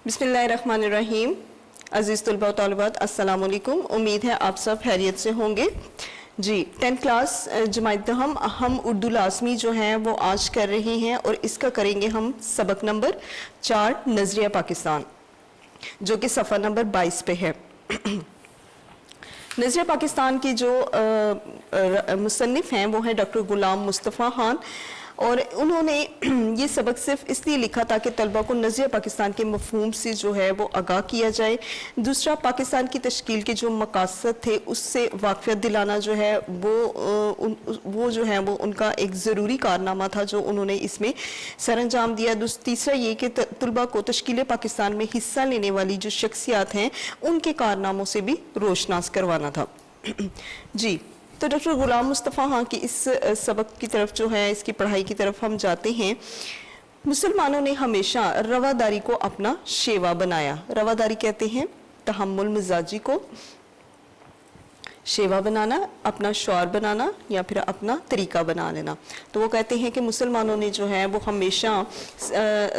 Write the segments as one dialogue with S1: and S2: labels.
S1: بسم اللہ الرحمن الرحیم. عزیز طلباء و طالبات السلام علیکم. امید ہے آپ سب خیریت سے ہوں گے. جی 10th کلاس جماعت دہم ہم اردو لازمی جو ہیں وہ آج کر رہے ہیں اور اس کا کریں گے ہم سبق نمبر 4 نظریہ پاکستان جو کہ صفحہ نمبر 22 پہ ہے. نظریہ پاکستان کی جو مصنف ہیں وہ ہیں ڈاکٹر غلام مصطفیٰ خان اور انہوں نے یہ سبق صرف اس لیے لکھا تاکہ طلبہ کو نظریہ پاکستان کے مفہوم سے جو ہے وہ آگاہ کیا جائے. دوسرا پاکستان کی تشکیل کے جو مقاصد تھے اس سے واقفیت دلانا جو ہے وہ جو ہے وہ ان کا ایک ضروری کارنامہ تھا جو انہوں نے اس میں سر انجام دیا. تیسرا یہ کہ طلبہ کو تشکیل پاکستان میں حصہ لینے والی جو شخصیات ہیں ان کے کارناموں سے بھی روشناس کروانا تھا. جی تو ڈاکٹر غلام مصطفیٰ خان کی اس سبق کی طرف جو ہے اس کی پڑھائی کی طرف ہم جاتے ہیں. مسلمانوں نے ہمیشہ رواداری کو اپنا شیوا بنایا. رواداری کہتے ہیں تحمل مزاجی کو شیوا بنانا، اپنا شعار بنانا یا پھر اپنا طریقہ بنا لینا. تو وہ کہتے ہیں کہ مسلمانوں نے جو ہے وہ ہمیشہ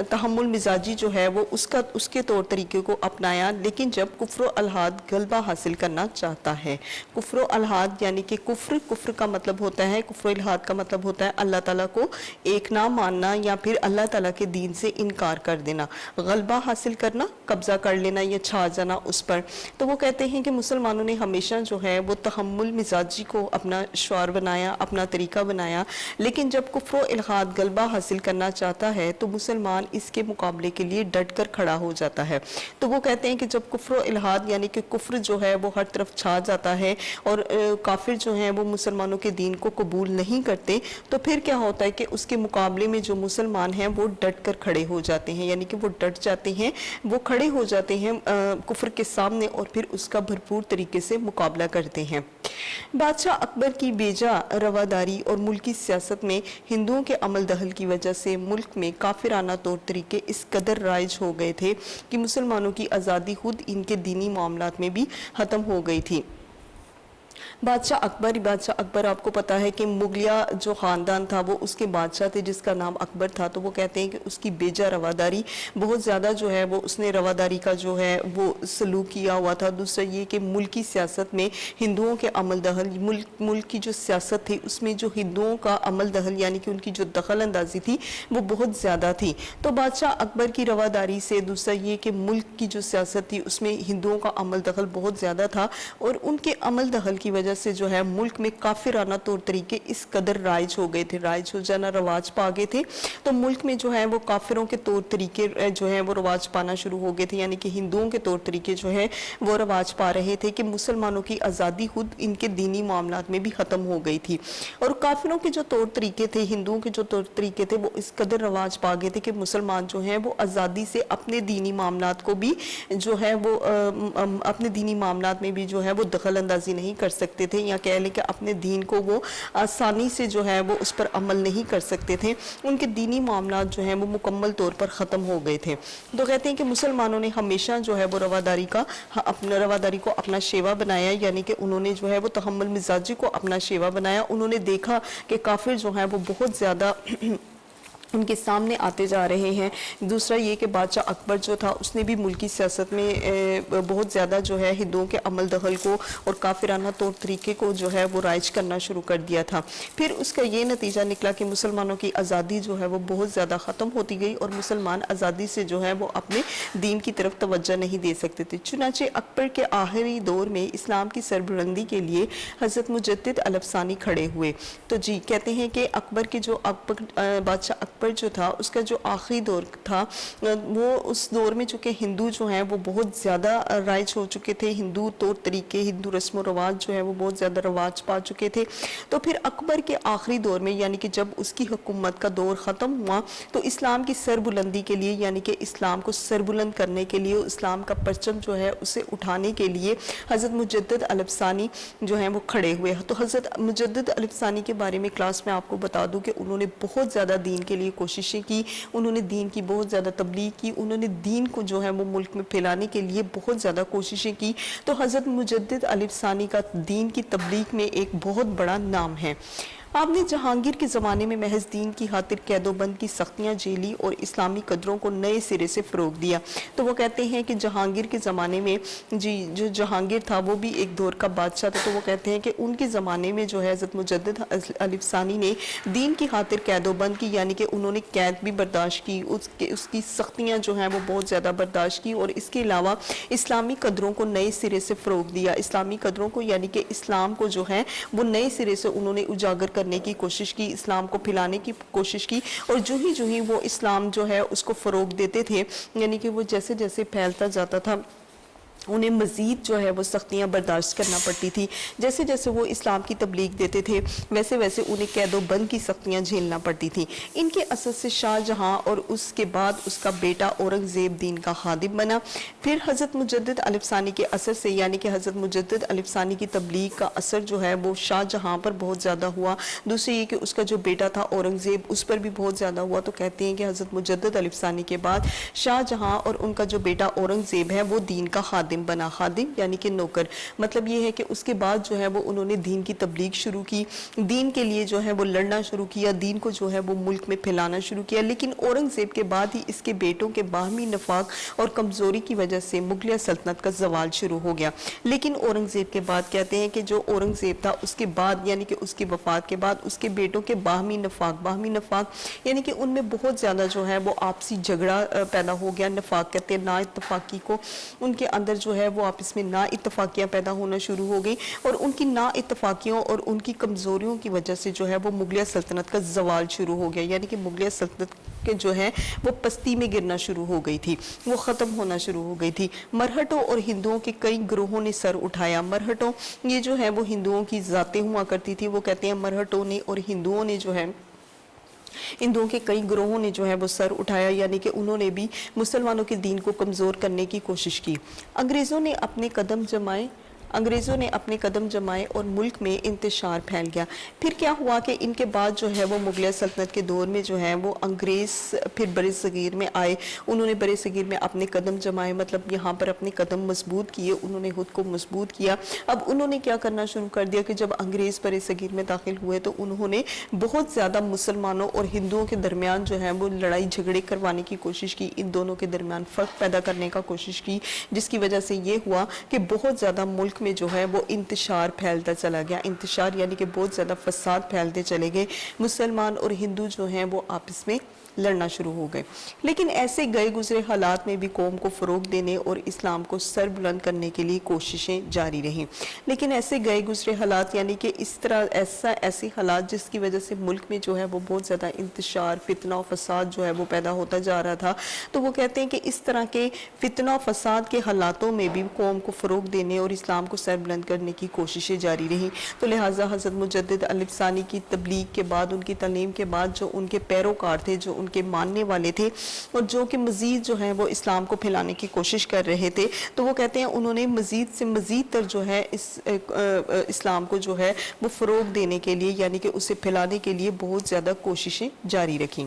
S1: تحمل مزاجی جو ہے وہ اس کے طور طریقے کو اپنایا، لیکن جب کفر و الحاد غلبہ حاصل کرنا چاہتا ہے. کفر و الحاد یعنی کہ کفر کا مطلب ہوتا ہے، کفر و الحاد کا مطلب ہوتا ہے اللہ تعالیٰ کو ایک نہ ماننا یا پھر اللہ تعالیٰ کے دین سے انکار کر دینا. غلبہ حاصل کرنا، قبضہ کر لینا یا چھا جانا اس پر. تو وہ کہتے ہیں کہ مسلمانوں نے ہمیشہ جو ہے وہ تحمل مزاجی کو اپنا شعار بنایا، اپنا طریقہ بنایا، لیکن جب کفر و الحاد غلبہ حاصل کرنا چاہتا ہے تو مسلمان اس کے مقابلے کے لیے ڈٹ کر کھڑا ہو جاتا ہے. تو وہ کہتے ہیں کہ جب کفر و الحاد یعنی کہ کفر جو ہے وہ ہر طرف چھا جاتا ہے اور کافر جو ہیں وہ مسلمانوں کے دین کو قبول نہیں کرتے تو پھر کیا ہوتا ہے کہ اس کے مقابلے میں جو مسلمان ہیں وہ ڈٹ کر کھڑے ہو جاتے ہیں، یعنی کہ وہ ڈٹ جاتے ہیں، وہ کھڑے ہو جاتے ہیں کفر کے سامنے اور پھر اس کا بھرپور طریقے سے مقابلہ کرتے ہیں. بادشاہ اکبر کی بیجا رواداری اور ملکی سیاست میں ہندوؤں کے عمل دخل کی وجہ سے ملک میں کافرانہ طور طریقے اس قدر رائج ہو گئے تھے کہ مسلمانوں کی آزادی خود ان کے دینی معاملات میں بھی ختم ہو گئی تھی. بادشاہ اکبر آپ کو پتا ہے کہ مغلیہ جو خاندان تھا وہ اس کے بادشاہ تھے جس کا نام اکبر تھا. تو وہ کہتے ہیں کہ اس کی بیجا رواداری بہت زیادہ جو ہے وہ اس نے رواداری کا جو ہے وہ سلوک کیا ہوا تھا. دوسرا یہ کہ ملکی سیاست میں ہندوؤں کے عمل دخل، ملک کی جو سیاست تھی اس میں جو ہندوؤں کا عمل دخل یعنی کہ ان کی جو دخل اندازی تھی وہ بہت زیادہ تھی. تو بادشاہ اکبر کی رواداری سے دوسرا یہ کہ ملک کی جو سیاست تھی اس میں ہندوؤں کا عمل دخل بہت زیادہ تھا اور ان کے عمل دخل کی وجہ سے جو ہے ملک میں کافرانہ طور طریقے اس قدر رائج ہو گئے تھے، رائج ہو جانا رواج پا گئے تھے. تو ملک میں جو ہے وہ کافروں کے طور طریقے جو ہے وہ رواج پانا شروع ہو گئے تھے، یعنی کہ ہندوؤں کے طور طریقے جو ہے وہ رواج پا رہے تھے کہ مسلمانوں کی آزادی خود ان کے دینی معاملات میں بھی ختم ہو گئی تھی. اور کافروں کے جو طور طریقے تھے، ہندوؤں کے جو طور طریقے تھے وہ اس قدر رواج پا گئے تھے کہ مسلمان جو ہیں وہ آزادی سے اپنے دینی معاملات کو بھی جو ہے وہ اپنے دینی معاملات میں بھی جو ہے وہ دخل اندازی نہیں کر سکتے تھے، یا کہہ لیں کہ اپنے دین کو وہ آسانی سے جو ہے وہ اس پر عمل نہیں کر سکتے تھے. ان کے دینی معاملات جو ہیں وہ مکمل طور پر ختم ہو گئے تھے. تو کہتے ہیں کہ مسلمانوں نے ہمیشہ جو ہے وہ رواداری کو اپنا شیوا بنایا، یعنی کہ انہوں نے جو ہے وہ تحمل مزاجی کو اپنا شیوا بنایا. انہوں نے دیکھا کہ کافر جو ہیں وہ بہت زیادہ ان کے سامنے آتے جا رہے ہیں. دوسرا یہ کہ بادشاہ اکبر جو تھا اس نے بھی ملکی سیاست میں بہت زیادہ جو ہے ہندوؤں کے عمل دخل کو اور کافرانہ طور طریقے کو جو ہے وہ رائج کرنا شروع کر دیا تھا. پھر اس کا یہ نتیجہ نکلا کہ مسلمانوں کی آزادی جو ہے وہ بہت زیادہ ختم ہوتی گئی اور مسلمان آزادی سے جو ہے وہ اپنے دین کی طرف توجہ نہیں دے سکتے تھے. چنانچہ اکبر کے آخری دور میں اسلام کی سربلندی کے لیے حضرت مجدد الف ثانی کھڑے ہوئے. تو جی کہتے ہیں کہ اکبر کے جو بادشاہ اکبر جو تھا اس کا جو آخری دور تھا وہ اس دور میں چونکہ ہندو جو ہیں وہ بہت زیادہ رائج ہو چکے تھے، ہندو طور طریقے، ہندو رسم و رواج جو ہے وہ بہت زیادہ رواج پا چکے تھے. تو پھر اکبر کے آخری دور میں یعنی کہ جب اس کی حکومت کا دور ختم ہوا تو اسلام کی سربلندی کے لیے یعنی کہ اسلام کو سربلند کرنے کے لیے، اسلام کا پرچم جو ہے اسے اٹھانے کے لیے حضرت مجدد الف ثانی جو ہیں وہ کھڑے ہوئے. تو حضرت مجدد الف ثانی کے بارے میں کلاس میں آپ کو بتا دوں کہ انہوں نے بہت زیادہ دین کے لیے کوششیں کی، انہوں نے دین کی بہت زیادہ تبلیغ کی، انہوں نے دین کو جو ہے وہ ملک میں پھیلانے کے لیے بہت زیادہ کوششیں کی. تو حضرت مجدد الف ثانی کا دین کی تبلیغ میں ایک بہت بڑا نام ہے. آپ نے جہانگیر کے زمانے میں محض دین کی خاطر قید و بند کی سختیاں جھیلی اور اسلامی قدروں کو نئے سرے سے فروغ دیا. تو وہ کہتے ہیں کہ جہانگیر کے زمانے میں جو جہانگیر تھا وہ بھی ایک دور کا بادشاہ تھا. تو وہ کہتے ہیں کہ ان کے زمانے میں جو ہے حضرت مجدد الف ثانی نے دین کی خاطر قید و بند کی، یعنی کہ انہوں نے قید بھی برداشت کی، اس کی سختیاں جو ہیں وہ بہت زیادہ برداشت کی، اور اس کے علاوہ اسلامی قدروں کو نئے سرے سے فروغ دیا. اسلامی قدروں کو یعنی کہ اسلام کو جو ہے وہ نئے سرے سے انہوں نے اجاگر کرنے کی کوشش کی، اسلام کو پھیلانے کی کوشش کی. اور جو ہی وہ اسلام جو ہے اس کو فروغ دیتے تھے، یعنی کہ وہ جیسے جیسے پھیلتا جاتا تھا انہیں مزید جو ہے وہ سختیاں برداشت کرنا پڑتی تھی. جیسے جیسے وہ اسلام کی تبلیغ دیتے تھے ویسے ویسے انہیں قید و بند کی سختیاں جھیلنا پڑتی تھیں. ان کے اثر سے شاہ جہاں اور اس کے بعد اس کا بیٹا اورنگ زیب دین کا خادم بنا. پھر حضرت مجدد الف ثانی کے اثر سے، یعنی کہ حضرت مجدد الف ثانی کی تبلیغ کا اثر جو ہے وہ شاہ جہاں پر بہت زیادہ ہوا. دوسری یہ کہ اس کا جو بیٹا تھا اورنگ زیب اس پر بھی بہت زیادہ ہوا. تو کہتے ہیں کہ حضرت مجدد الف ثانی کے بعد شاہ جہاں اور ان کا جو بیٹا اورنگ زیب ہے وہ دین کا خادم بنا. خادم یعنی کہ نوکر، مطلب یہ ہے کہ اس کے بعد جو ہے وہ انہوں نے دین کی تبلیغ شروع کی، دین کے لیے جو ہے وہ لڑنا شروع کیا، دین کو جو ہے وہ ملک میں پھیلانا شروع کیا. لیکن اورنگ زیب کے بعد ہی اس کے بیٹوں کے باہمی نفاق اور کمزوری کی وجہ سے مغلیہ سلطنت کا زوال شروع ہو گیا. لیکن اورنگ زیب کے بعد کہتے ہیں کہ جو اورنگ زیب تھا اس کے بعد یعنی کہ اس کی وفات کے بعد اس کے بیٹوں کے باہمی نفاق یعنی کہ ان میں بہت زیادہ جو ہے وہ آپسی جھگڑا پیدا ہو گیا. نفاق کہتے ہیں نا اتفاقی کو، ان کے اندر جو ہے وہ آپس میں نا اتفاقیاں پیدا ہونا شروع ہو گئی، اور ان کی نا اتفاقیوں اور ان کی کمزوریوں کی وجہ سے جو ہے وہ مغلیہ سلطنت کا زوال شروع ہو گیا. یعنی کہ مغلیہ سلطنت کے جو ہے وہ پستی میں گرنا شروع ہو گئی تھی، وہ ختم ہونا شروع ہو گئی تھی. مرہٹوں اور ہندوؤں کے کئی گروہوں نے سر اٹھایا. مرہٹوں یہ جو ہے وہ ہندوؤں کی ذاتیں ہوا کرتی تھی. وہ کہتے ہیں مرہٹوں نے اور ہندوؤں نے جو ہے ہندوؤں کے کئی گروہوں نے جو ہے وہ سر اٹھایا، یعنی کہ انہوں نے بھی مسلمانوں کے دین کو کمزور کرنے کی کوشش کی. انگریزوں نے اپنے قدم جمائے اور ملک میں انتشار پھیل گیا. پھر کیا ہوا کہ ان کے بعد جو ہے وہ مغلیہ سلطنت کے دور میں جو ہے وہ انگریز پھر برِ صغیر میں آئے. انہوں نے برِ صغیر میں اپنے قدم جمائے، مطلب یہاں پر اپنے قدم مضبوط کیے، انہوں نے خود کو مضبوط کیا. اب انہوں نے کیا کرنا شروع کر دیا کہ جب انگریز برِ صغیر میں داخل ہوئے تو انہوں نے بہت زیادہ مسلمانوں اور ہندوؤں کے درمیان جو ہے وہ لڑائی جھگڑے کروانے کی کوشش کی، ان دونوں کے درمیان فرق پیدا کرنے کا کوشش کی، جس کی وجہ سے یہ ہوا کہ بہت زیادہ ملک میں جو ہے وہ انتشار پھیلتا چلا گیا. انتشار یعنی کہ بہت زیادہ فساد پھیلتے چلے گئے. مسلمان اور ہندو جو ہیں وہ آپس میں لڑنا شروع ہو گئے. لیکن ایسے گئے گزرے حالات میں بھی قوم کو فروغ دینے اور اسلام کو سر بلند کرنے کے لیے کوششیں جاری رہیں. لیکن ایسے گئے گزرے حالات یعنی کہ اس طرح ایسے حالات جس کی وجہ سے ملک میں جو ہے وہ بہت زیادہ انتشار، فتنہ و فساد جو ہے وہ پیدا ہوتا جا رہا تھا. تو وہ کہتے ہیں کہ اس طرح کے فتنہ و فساد کے حالاتوں میں بھی قوم کو فروغ دینے اور اسلام کو سر بلند کرنے کی کوششیں جاری رہیں. تو لہٰذا حضرت مجدد الف ثانی کی تبلیغ کے بعد، ان کی تعلیم کے بعد جو ان کے پیروکار تھے، جو ان کے ماننے والے تھے اور جو کہ مزید جو ہے وہ اسلام کو پھیلانے کی کوشش کر رہے تھے، تو وہ کہتے ہیں انہوں نے مزید سے مزید تر جو ہے اس اسلام کو جو ہے وہ فروغ دینے کے لیے یعنی کہ اسے پھیلانے کے لیے بہت زیادہ کوششیں جاری رکھیں.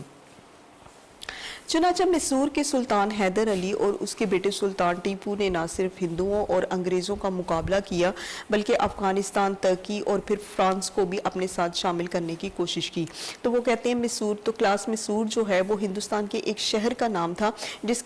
S1: چنانچہ مصور کے سلطان حیدر علی اور اس کے بیٹے سلطان ٹیپو نے نہ صرف ہندوؤں اور انگریزوں کا مقابلہ کیا بلکہ افغانستان، ترکی اور پھر فرانس کو بھی اپنے ساتھ شامل کرنے کی کوشش کی. تو وہ کہتے ہیں مصور، تو کلاس مصور جو ہے وہ ہندوستان کے ایک شہر کا نام تھا جس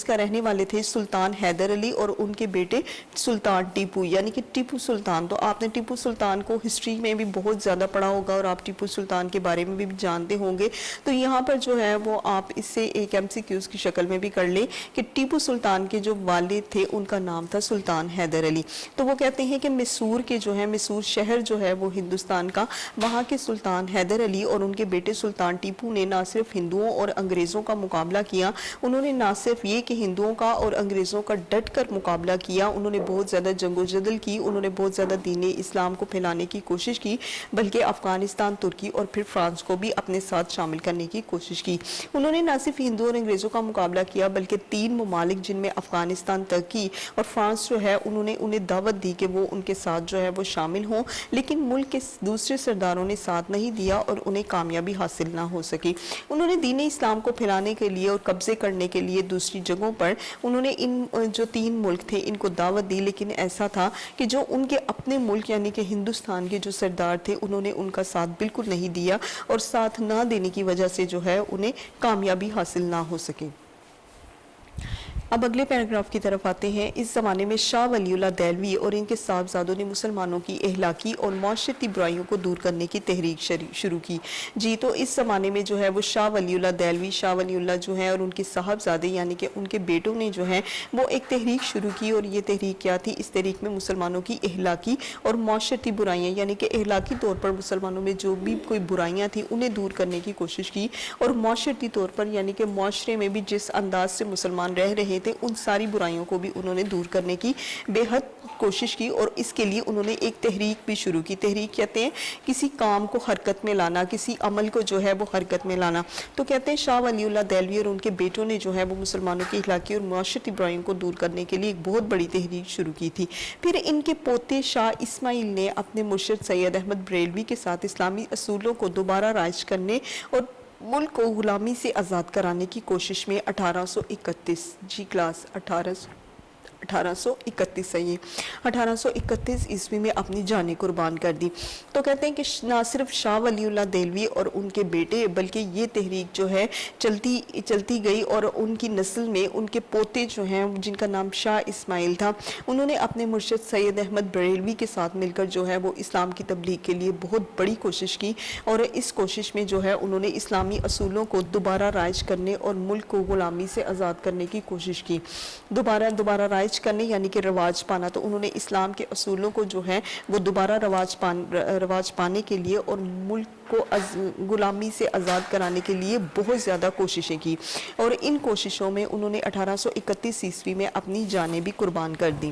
S1: کا رہنے والے تھے سلطان حیدر علی اور ان کے بیٹے سلطان ٹیپو یعنی کہ ٹیپو سلطان. تو آپ نے ٹیپو سلطان کو ہسٹری میں بھی بہت زیادہ پڑھا ہوگا اور آپ ٹیپو سلطان کے بارے میں بھی جانتے ہوں گے. تو یہاں پر جو ہے وہ آپ اس سے ایک MCQs کی شکل میں بھی کر لیں کہ ٹیپو سلطان کے جو والد تھے ان کا نام تھا سلطان حیدر علی. تو وہ کہتے ہیں کہ مصور کے جو ہے مصور شہر جو ہے وہ ہندوستان کا، وہاں کے سلطان حیدر علی اور ان کے بیٹے سلطان ٹیپو نے نہ صرف ہندوؤں اور انگریزوں کا مقابلہ کیا، انہوں نے نہ صرف یہ کہ ہندوؤں کا اور انگریزوں کا ڈٹ کر مقابلہ کیا، انہوں نے بہت زیادہ جنگ و جدل کی، انہوں نے بہت زیادہ دین اسلام کو پھیلانے کی کوشش کی، بلکہ افغانستان، ترکی اور پھر فرانس کو بھی اپنے ساتھ شامل کرنے کی کوشش کی. انہوں نے نہ صرف ہندو اور انگریزوں کا مقابلہ کیا بلکہ 3 ممالک جن میں افغانستان، ترکی اور فرانس جو ہے انہوں نے انہیں دعوت دی کہ وہ ان کے ساتھ جو ہے وہ شامل ہوں، لیکن ملک کے دوسرے سرداروں نے ساتھ نہیں دیا اور انہیں کامیابی حاصل نہ ہو سکی۔ انہوں نے دین اسلام کو پھیلانے کے لیے اور قبضے کرنے کے لیے دوسری جگہوں پر انہوں نے ان جو 3 ملک تھے ان کو دعوت دی، لیکن ایسا تھا کہ جو ان کے اپنے ملک یعنی کہ ہندوستان کے جو سردار تھے انہوں نے ان کا ساتھ بالکل نہیں دیا، اور ساتھ نہ دینے کی وجہ سے جو ہے انہیں کامیابی حاصل نہ ہو سکی۔ اب اگلے پیراگراف کی طرف آتے ہیں۔ اس زمانے میں شاہ ولی اللہ دہلوی اور ان کے صاحبزادوں نے مسلمانوں کی اخلاقی اور معاشرتی برائیوں کو دور کرنے کی تحریک شروع کی۔ جی تو اس زمانے میں جو ہے وہ شاہ ولی اللہ دہلوی، شاہ ولی اللہ جو ہے اور ان کے صاحبزادے یعنی کہ ان کے بیٹوں نے جو ہے وہ ایک تحریک شروع کی، اور یہ تحریک کیا تھی؟ اس تحریک میں مسلمانوں کی اخلاقی اور معاشرتی برائیاں یعنی کہ اخلاقی طور پر مسلمانوں میں جو بھی کوئی برائیاں تھیں انہیں دور کرنے کی کوشش کی، اور معاشرتی طور پر یعنی کہ معاشرے میں بھی جس انداز سے مسلمان رہ رہے تھے ان ساری برائیوں کو بھی انہوں نے دور کرنے کی بے حد کوشش کی، اور اس کے لیے انہوں نے ایک تحریک بھی شروع کی۔ تحریک کہتے ہیں کسی کام کو حرکت میں لانا، کسی عمل کو جو ہے وہ حرکت میں لانا۔ تو کہتے ہیں شاہ ولی اللہ دہلوی اور ان کے بیٹوں نے جو ہے وہ مسلمانوں کی اخلاقی اور معاشرتی برائیوں کو دور کرنے کے لیے ایک بہت بڑی تحریک شروع کی تھی۔ پھر ان کے پوتے شاہ اسماعیل نے اپنے مرشد سید احمد بریلوی کے ساتھ اسلامی اصولوں کو دوبارہ رائج کرنے اور ملک کو غلامی سے آزاد کرانے کی کوشش میں 1831 جی کلاس 1831 ہے یہ 1831 عیسوی میں اپنی جانیں قربان کر دی۔ تو کہتے ہیں کہ نہ صرف شاہ ولی اللہ دہلوی اور ان کے بیٹے بلکہ یہ تحریک جو ہے چلتی گئی، اور ان کی نسل میں ان کے پوتے جو ہیں جن کا نام شاہ اسماعیل تھا انہوں نے اپنے مرشد سید احمد بریلوی کے ساتھ مل کر جو ہے وہ اسلام کی تبلیغ کے لیے بہت بڑی کوشش کی، اور اس کوشش میں جو ہے انہوں نے اسلامی اصولوں کو دوبارہ رائج کرنے اور ملک کو غلامی سے آزاد کرنے کی کوشش کی۔ دوبارہ رائج کرنے یعنی کہ رواج پانا، تو انہوں نے اسلام کے اصولوں کو جو ہے وہ دوبارہ رواج پانے کے لیے اور ملک کو غلامی سے آزاد کرانے کے لیے بہت زیادہ کوششیں کی، اور ان کوششوں میں انہوں نے 1831 عیسوی میں اپنی جانیں بھی قربان کر دیں۔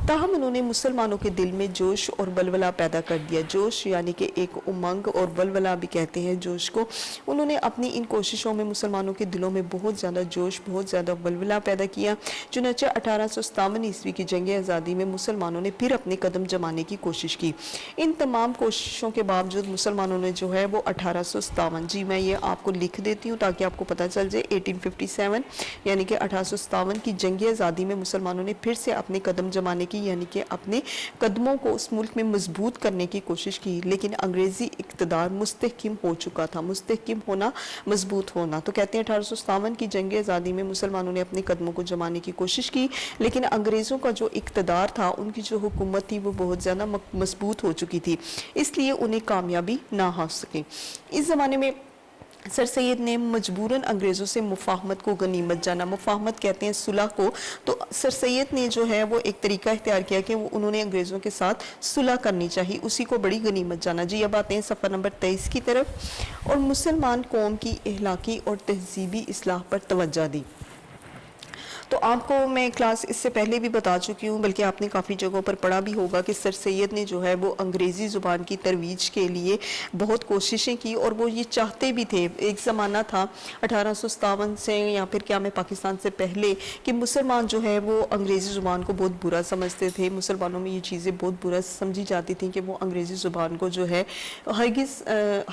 S1: تاہم انہوں نے مسلمانوں کے دل میں جوش اور ولولہ پیدا کر دیا۔ جوش یعنی کہ ایک امنگ، اور ولولہ بھی کہتے ہیں جوش کو۔ انہوں نے اپنی ان کوششوں میں مسلمانوں کے دلوں میں بہت زیادہ جوش، بہت زیادہ ولولہ پیدا کیا۔ چنانچہ 1857 عیسوی کی جنگ آزادی میں مسلمانوں نے پھر اپنے قدم جمانے کی کوشش کی۔ ان تمام کوششوں کے باوجود مسلمانوں نے جو ہے وہ 1857 جی میں یہ آپ کو لکھ دیتی ہوں تاکہ آپ کو پتہ چل جائے 1857 یعنی کہ 1857 کی جنگ آزادی میں مسلمانوں نے پھر سے اپنے قدم جمانے کی یعنی کہ اپنے قدموں کو اس ملک میں مضبوط کرنے کی کوشش کی، لیکن انگریزی اقتدار مستحکم ہو چکا تھا۔ مستحکم ہونا، مضبوط ہونا، تو کہتے ہیں 1857 کی جنگ آزادی میں مسلمانوں نے اپنے قدموں کو جمانے کی کوشش کی، لیکن انگریزوں کا جو اقتدار تھا، ان کی جو حکومت تھی وہ بہت زیادہ مضبوط ہو چکی تھی، اس لیے انہیں کامیابی نہ ہو سکی۔ اس زمانے میں سر سید نے مجبوراً انگریزوں سے مفاہمت کو غنیمت جانا۔ مفاہمت کہتے ہیں صلح کو، تو سر سید نے جو ہے وہ ایک طریقہ اختیار کیا کہ انہوں نے انگریزوں کے ساتھ صلح کرنی چاہیے، اسی کو بڑی غنیمت جانا۔ جی اب آتے ہیں صفحہ نمبر 23 کی طرف۔ اور مسلمان قوم کی اخلاقی اور تہذیبی اصلاح پر توجہ دی۔ تو آپ کو میں کلاس اس سے پہلے بھی بتا چکی ہوں، بلکہ آپ نے کافی جگہوں پر پڑھا بھی ہوگا کہ سر سید نے جو ہے وہ انگریزی زبان کی ترویج کے لیے بہت کوششیں کی، اور وہ یہ چاہتے بھی تھے۔ ایک زمانہ تھا 1857 سے یا پھر کیا میں پاکستان سے پہلے کہ مسلمان جو ہے وہ انگریزی زبان کو بہت برا سمجھتے تھے۔ مسلمانوں میں یہ چیزیں بہت برا سمجھی جاتی تھیں کہ وہ انگریزی زبان کو جو ہے ہرگز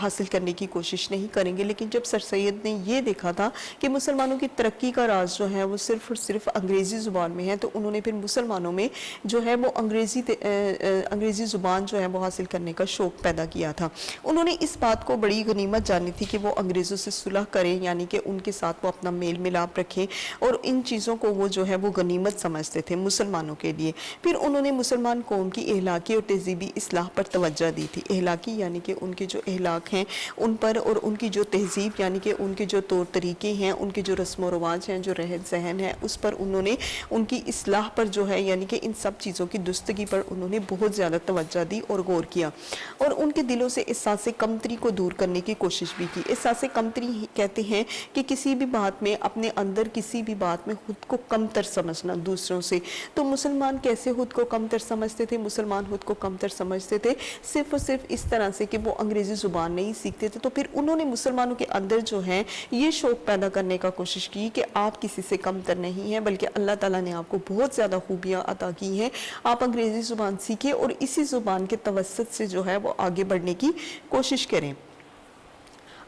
S1: حاصل کرنے کی کوشش نہیں کریں گے، لیکن جب سر سید نے یہ دیکھا تھا کہ مسلمانوں کی ترقی کا راز جو ہے وہ صرف انگریزی زبان میں ہے، تو انہوں نے پھر مسلمانوں میں جو ہے وہ انگریزی زبان جو ہے وہ حاصل کرنے کا شوق پیدا کیا تھا۔ انہوں نے اس بات کو بڑی غنیمت جانی تھی کہ وہ انگریزوں سے صلح کریں، یعنی کہ ان کے ساتھ وہ اپنا میل ملاپ رکھیں، اور ان چیزوں کو وہ جو ہے وہ غنیمت سمجھتے تھے مسلمانوں کے لیے۔ پھر انہوں نے مسلمان قوم کی اخلاقی اور تہذیبی اصلاح پر توجہ دی تھی۔ اخلاقی یعنی کہ ان کے جو اخلاق ہیں ان پر، اور ان کی جو تہذیب یعنی کہ ان کے جو طور طریقے ہیں، ان کے جو رسم و رواج ہیں، جو رہن سہن ہے، اس اس پر انہوں نے ان کی اصلاح پر جو ہے یعنی کہ ان سب چیزوں کی درستگی پر انہوں نے بہت زیادہ توجہ دی اور غور کیا، اور ان کے دلوں سے احساس کمتری کو دور کرنے کی کوشش بھی کی۔ احساس کمتری کہتے ہیں کہ کسی بھی بات میں اپنے اندر کسی بھی بات میں خود کو کمتر سمجھنا دوسروں سے۔ تو مسلمان کیسے خود کو کمتر سمجھتے تھے؟ مسلمان خود کو کمتر سمجھتے تھے صرف اور صرف اس طرح سے کہ وہ انگریزی زبان نہیں سیکھتے تھے، تو پھر انہوں نے مسلمانوں کے اندر جو ہے یہ شوق پیدا کرنے کا کوشش کی کہ آپ کسی سے کمتر نہیں ہیں، بلکہ اللہ تعالیٰ نے آپ کو بہت زیادہ خوبیاں عطا کی ہیں، آپ انگریزی زبان سیکھیں اور اسی زبان کے توسط سے جو ہے وہ آگے بڑھنے کی کوشش کریں۔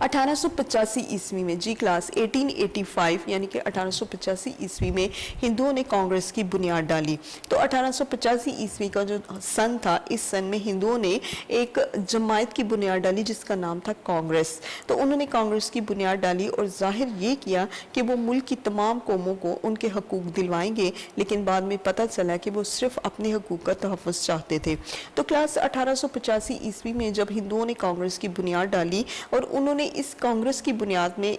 S1: 1885 عیسوی میں جی کلاس 1885 یعنی کہ 1885 عیسوی میں ہندوؤں نے کانگریس کی بنیاد ڈالی۔ تو 1885 عیسوی کا جو سن تھا، اس سن میں ہندوؤں نے ایک جماعت کی بنیاد ڈالی جس کا نام تھا کانگریس۔ تو انہوں نے کانگریس کی بنیاد ڈالی اور ظاہر یہ کیا کہ وہ ملک کی تمام قوموں کو ان کے حقوق دلوائیں گے، لیکن بعد میں پتہ چلا کہ وہ صرف اپنے حقوق کا تحفظ چاہتے تھے۔ تو کلاس 1885 عیسوی میں جب ہندوؤں نے کانگریس کی بنیاد ڈالی اور انہوں نے اس کانگریس کی بنیاد میں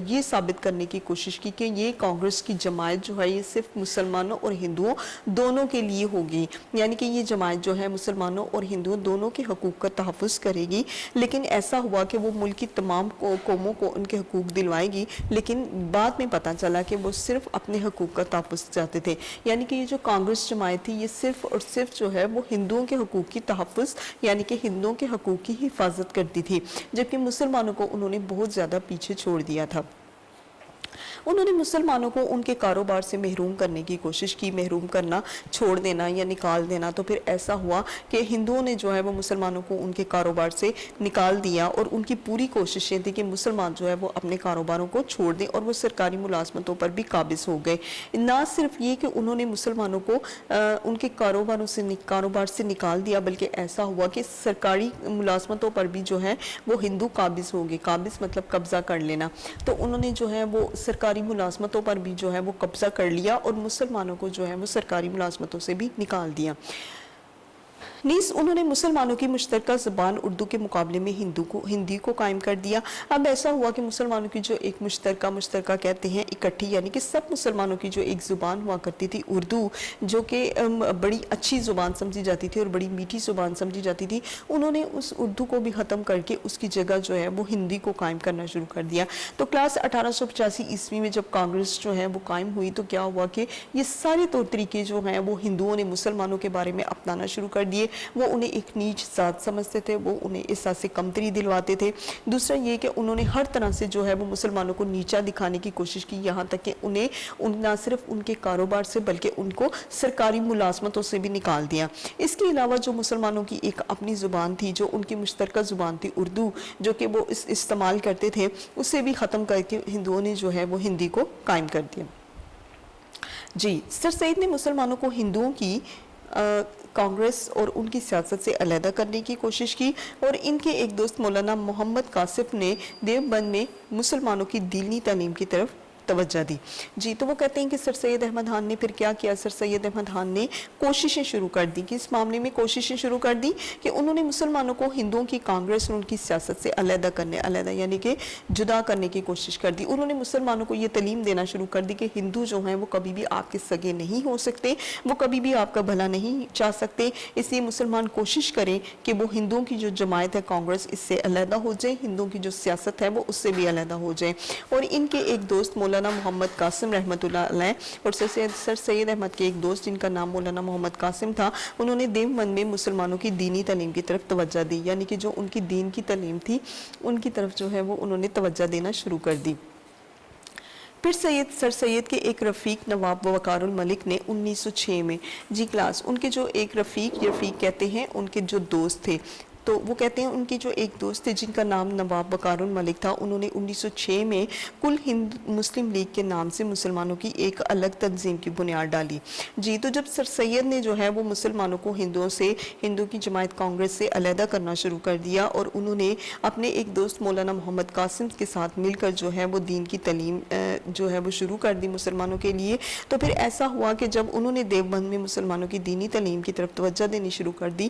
S1: یہ ثابت کرنے کی کوشش کی کہ یہ کانگریس کی جماعت جو ہے یہ صرف مسلمانوں اور ہندوؤں دونوں کے لیے ہوگی، یعنی کہ یہ جماعت جو ہے مسلمانوں اور ہندوؤں دونوں کے حقوق کا تحفظ کرے گی۔ لیکن ایسا ہوا کہ وہ ملک کی تمام قوموں کو ان کے حقوق دلوائے گی، لیکن بعد میں پتہ چلا کہ وہ صرف اپنے حقوق کا تحفظ چاہتے تھے، یعنی کہ یہ جو کانگریس جماعت تھی یہ صرف اور صرف جو ہے وہ ہندوؤں کے حقوق کی تحفظ یعنی کہ ہندوؤں کے حقوق کی حفاظت کرتی تھی، جبکہ مسلمانوں کو انہوں نے بہت زیادہ پیچھے چھوڑ دیا تھا۔ انہوں نے مسلمانوں کو ان کے کاروبار سے محروم کرنے کی کوشش کی، محروم کرنا، چھوڑ دینا یا نکال دینا۔ تو پھر ایسا ہوا کہ ہندوؤں نے جو ہے وہ مسلمانوں کو ان کے کاروبار سے نکال دیا، اور ان کی پوری کوششیں تھی کہ مسلمان جو ہے وہ اپنے کاروباروں کو چھوڑ دیں اور وہ سرکاری ملازمتوں پر بھی قابض ہو گئے۔ نہ صرف یہ کہ انہوں نے مسلمانوں کو ان کے کاروبار سے نکال دیا، بلکہ ایسا ہوا کہ سرکاری ملازمتوں پر بھی جو ہے وہ ہندو قابض ہو گئے۔ قابض مطلب قبضہ کر لینا۔ تو انہوں نے جو ہے وہ سرکاری ملازمتوں پر بھی جو ہے وہ قبضہ کر لیا اور مسلمانوں کو جو ہے وہ سرکاری ملازمتوں سے بھی نکال دیا۔ نیز انہوں نے مسلمانوں کی مشترکہ زبان اردو کے مقابلے میں ہندی کو قائم کر دیا۔ اب ایسا ہوا کہ مسلمانوں کی جو ایک مشترکہ کہتے ہیں اکٹھی، یعنی کہ سب مسلمانوں کی جو ایک زبان ہوا کرتی تھی اردو، جو کہ بڑی اچھی زبان سمجھی جاتی تھی اور بڑی میٹھی زبان سمجھی جاتی تھی، انہوں نے اس اردو کو بھی ختم کر کے اس کی جگہ جو ہے وہ ہندی کو قائم کرنا شروع کر دیا۔ تو کلاس 1885 عیسوی میں جب کانگریس جو ہے وہ قائم ہوئی تو کیا ہوا کہ یہ سارے طور طریقے جو ہیں وہ ہندوؤں نے مسلمانوں کے بارے میں اپنانا شروع کر دیے۔ وہ انہیں ایک نیچ ذات سمجھتے تھے، وہ انہیں احساس کمتری دلواتے تھے۔ دوسرا یہ کہ انہوں نے ہر طرح سے جو ہے وہ مسلمانوں کو نیچا دکھانے کی کوشش کی، یہاں تک کہ انہیں نہ صرف ان کے کاروبار سے بلکہ ان کو سرکاری ملازمتوں سے بھی نکال دیا۔ اس کے علاوہ جو مسلمانوں کی ایک اپنی زبان تھی، جو ان کی مشترکہ زبان تھی اردو، جو کہ وہ استعمال کرتے تھے، اسے بھی ختم کر کے ہندوؤں نے جو ہے وہ ہندی کو قائم کر دیا۔ جی، سر سید نے مسلمانوں کو ہندوؤں کی کانگریس اور ان کی سیاست سے علیحدہ کرنے کی کوشش کی، اور ان کے ایک دوست مولانا محمد قاسم نے دیوبند میں مسلمانوں کی دینی تعلیم کی طرف توجہ دی۔ جی، تو وہ کہتے ہیں کہ سر سید احمد خان نے پھر کیا کیا؟ سر سید احمد خان نے کوششیں شروع کر دی کہ اس معاملے میں کوششیں شروع کر دی کہ انہوں نے مسلمانوں کو ہندوؤں کی کانگریس اور ان کی سیاست سے علیحدہ یعنی کہ جدا کرنے کی کوشش کر دی۔ انہوں نے مسلمانوں کو یہ تعلیم دینا شروع کر دی کہ ہندو جو ہیں وہ کبھی بھی آپ کے سگے نہیں ہو سکتے، وہ کبھی بھی آپ کا بھلا نہیں چاہ سکتے، اس لیے مسلمان کوشش کریں کہ وہ ہندوؤں کی جو جماعت ہے کانگریس، اس سے علیحدہ ہو جائیں، ہندوؤں کی جو سیاست ہے وہ اس سے بھی علیحدہ ہو جائیں۔ اور ان کے ایک دوست مولانا محمد قاسم رحمۃ اللہ علیہ اور سر سید احمد کے ایک دوست جن کا نام مولانا محمد قاسم تھا، انہوں نے دیوبند میں مسلمانوں کی دینی تعلیم کی طرف توجہ دی، یعنی کہ جو ان کی دین کی تعلیم تھی ان کی طرف جو ہے وہ انہوں نے توجہ دینا شروع کر دی۔ پھر سر سید کے ایک رفیق نواب وقار الملک نے 1906 میں جی کلاس ان کے جو ایک رفیق کہتے ہیں ان کے جو دوست تھے، تو وہ کہتے ہیں ان کی جو ایک دوست تھے جن کا نام نواب وقار الملک تھا، انہوں نے 1906 میں کل ہند مسلم لیگ کے نام سے مسلمانوں کی ایک الگ تنظیم کی بنیاد ڈالی۔ جی، تو جب سر سید نے جو ہے وہ مسلمانوں کو ہندو کی جماعت کانگریس سے علیحدہ کرنا شروع کر دیا، اور انہوں نے اپنے ایک دوست مولانا محمد قاسم کے ساتھ مل کر جو ہے وہ دین کی تعلیم جو ہے وہ شروع کر دی مسلمانوں کے لیے، تو پھر ایسا ہوا کہ جب انہوں نے دیوبند میں مسلمانوں کی دینی تعلیم کی طرف توجہ دینی شروع کر دی،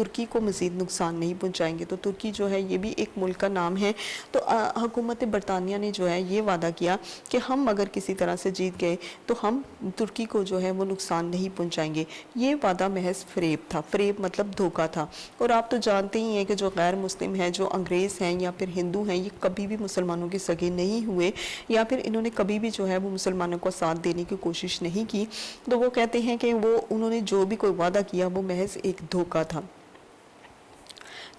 S1: ترکی کو مزید نقصان نہیں پہنچائیں گے. تو ترکی جو ہے یہ بھی ایک ملک کا نام ہے. تو حکومت برطانیہ نے جو ہے یہ وعدہ کیا کہ ہم اگر کسی طرح سے جیت گئے تو ہم ترکی کو جو ہے وہ نقصان نہیں پہنچائیں گے. یہ وعدہ محض فریب تھا. فریب مطلب دھوکہ تھا. اور آپ تو جانتے ہی ہیں کہ جو غیر مسلم ہیں, جو انگریز ہیں یا پھر ہندو ہیں, یہ کبھی بھی مسلمانوں کے سگے نہیں ہوئے, یا پھر انہوں نے کبھی بھی جو ہے وہ مسلمانوں کو ساتھ دینے کی کوشش نہیں کی. تو وہ کہتے ہیں کہ انہوں نے جو بھی کوئی وعدہ کیا وہ محض ایک دھوکہ تھا.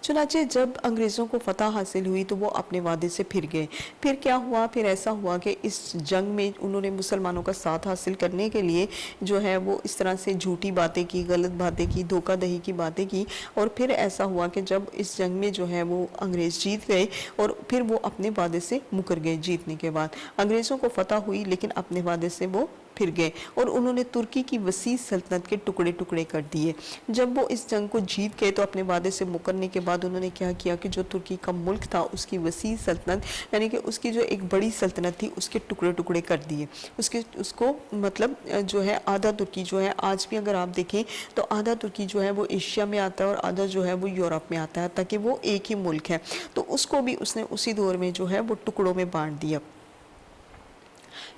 S1: چنانچہ جب انگریزوں کو فتح حاصل ہوئی تو وہ اپنے وعدے سے پھر گئے. پھر کیا ہوا؟ پھر ایسا ہوا کہ اس جنگ میں انہوں نے مسلمانوں کا ساتھ حاصل کرنے کے لیے جو ہے وہ اس طرح سے جھوٹی باتیں کی, غلط باتیں کی, دھوکہ دہی کی باتیں کی. اور پھر ایسا ہوا کہ جب اس جنگ میں جو ہے وہ انگریز جیت گئے اور پھر وہ اپنے وعدے سے مکر گئے. جیتنے کے بعد انگریزوں کو فتح ہوئی لیکن اپنے وعدے سے وہ پھر گئے اور انہوں نے ترکی کی وسیع سلطنت کے ٹکڑے ٹکڑے کر دیے. جب وہ اس جنگ کو جیت گئے تو اپنے وعدے سے مکرنے کے بعد انہوں نے کیا کیا کہ جو ترکی کا ملک تھا اس کی وسیع سلطنت یعنی کہ اس کی جو ایک بڑی سلطنت تھی اس کے ٹکڑے ٹکڑے کر دیے. اس کو مطلب جو ہے آدھا ترکی جو ہے آج بھی اگر آپ دیکھیں تو آدھا ترکی جو ہے وہ ایشیا میں آتا ہے اور آدھا جو ہے وہ یورپ میں آتا ہے, تاکہ وہ ایک ہی ملک ہے. تو اس کو بھی اس نے اسی دور میں جو ہے وہ ٹکڑوں میں بانٹ دیا.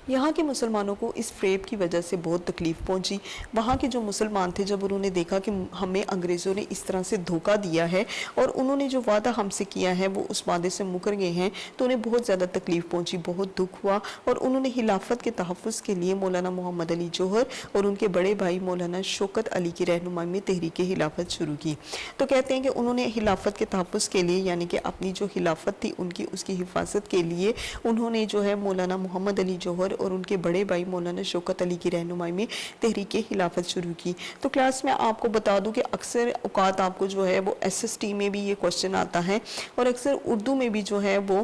S1: یہاں کے مسلمانوں کو اس فریب کی وجہ سے بہت تکلیف پہنچی. وہاں کے جو مسلمان تھے جب انہوں نے دیکھا کہ ہمیں انگریزوں نے اس طرح سے دھوکہ دیا ہے اور انہوں نے جو وعدہ ہم سے کیا ہے وہ اس وعدے سے مکر گئے ہیں, تو انہیں بہت زیادہ تکلیف پہنچی, بہت دکھ ہوا. اور انہوں نے خلافت کے تحفظ کے لیے مولانا محمد علی جوہر اور ان کے بڑے بھائی مولانا شوکت علی کی رہنمائی میں تحریک خلافت شروع کی. تو کہتے ہیں کہ انہوں نے خلافت کے تحفظ کے لیے یعنی کہ اپنی جو خلافت تھی اس کی حفاظت کے لیے انہوں نے جو ہے مولانا محمد علی جوہر اور ان کے بڑے بھائی مولانا شوکت علی کی رہنمائی میں تحریک خلافت شروع کی. تو کلاس میں آپ کو بتا دوں کہ اکثر اوقات آپ کو جو ہے وہ SST میں بھی یہ کوشچن آتا ہے اور اکثر اردو میں بھی جو ہے وہ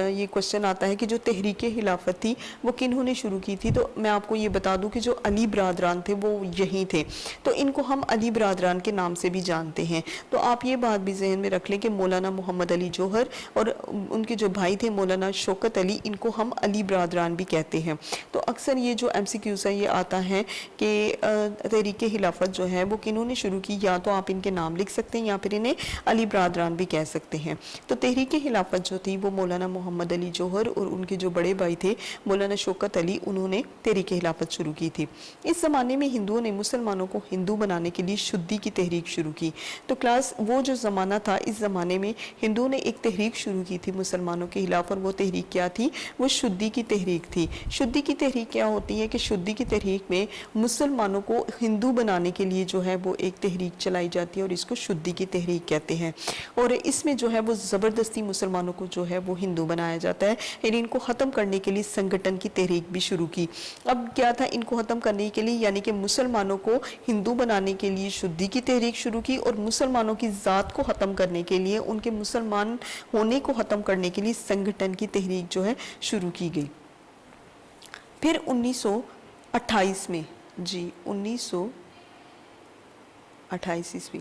S1: یہ کوشچن آتا ہے کہ جو تحریک خلافت تھی وہ کنہوں نے شروع کی تھی. تو میں آپ کو یہ بتا دوں کہ جو علی برادران تھے وہ یہی تھے, تو ان کو ہم علی برادران کے نام سے بھی جانتے ہیں. تو آپ یہ بات بھی ذہن میں رکھ لیں کہ مولانا محمد علی جوہر اور ان کے جو بھائی تھے مولانا شوکت علی, ان کو ہم علی برادران بھی کہتے ہیں. تو اکثر یہ جو MCQ سے یہ آتا ہے کہ تحریک خلافت جو ہے وہ کنہوں نے شروع کی, یا تو آپ ان کے نام لکھ سکتے ہیں یا پھر انہیں علی برادران بھی کہہ سکتے ہیں. تو تحریک خلافت جو تھی وہ مولانا محمد علی جوہر اور ان کے جو بڑے بھائی تھے مولانا شوکت علی, انہوں نے تحریک خلافت شروع کی تھی. اس زمانے میں ہندوؤں نے مسلمانوں کو ہندو بنانے کے لیے شدی کی تحریک شروع کی. تو کلاس وہ جو زمانہ تھا, اس زمانے میں ہندوؤں نے ایک تحریک شروع کی تھی مسلمانوں کے خلاف, اور وہ تحریک کیا تھی؟ وہ شدی کی تحریک تھی. شدی کی تحریک کیا ہوتی ہے کہ شدی کی تحریک میں مسلمانوں کو ہندو بنانے کے لیے جو ہے وہ ایک تحریک چلائی جاتی ہے اور اس کو شدی کی تحریک کہتے ہیں. اور اس میں جو ہے وہ زبردستی مسلمانوں کو جو ہے وہ ہندو بنایا جاتا ہے. یعنی ان کو ختم کرنے کے لیے سنگٹن کی تحریک بھی شروع کی. اب کیا تھا ان کو ختم کرنے کے لیے, یعنی کہ مسلمانوں کو ہندو بنانے کے لیے شدی کی تحریک شروع کی, اور مسلمانوں کی ذات کو ختم کرنے کے لیے, ان کے مسلمان ہونے کو ختم کرنے کے لیے سنگٹن کی تحریک جو ہے شروع کی گئی. پھر 1928 میں 1928 عیسوی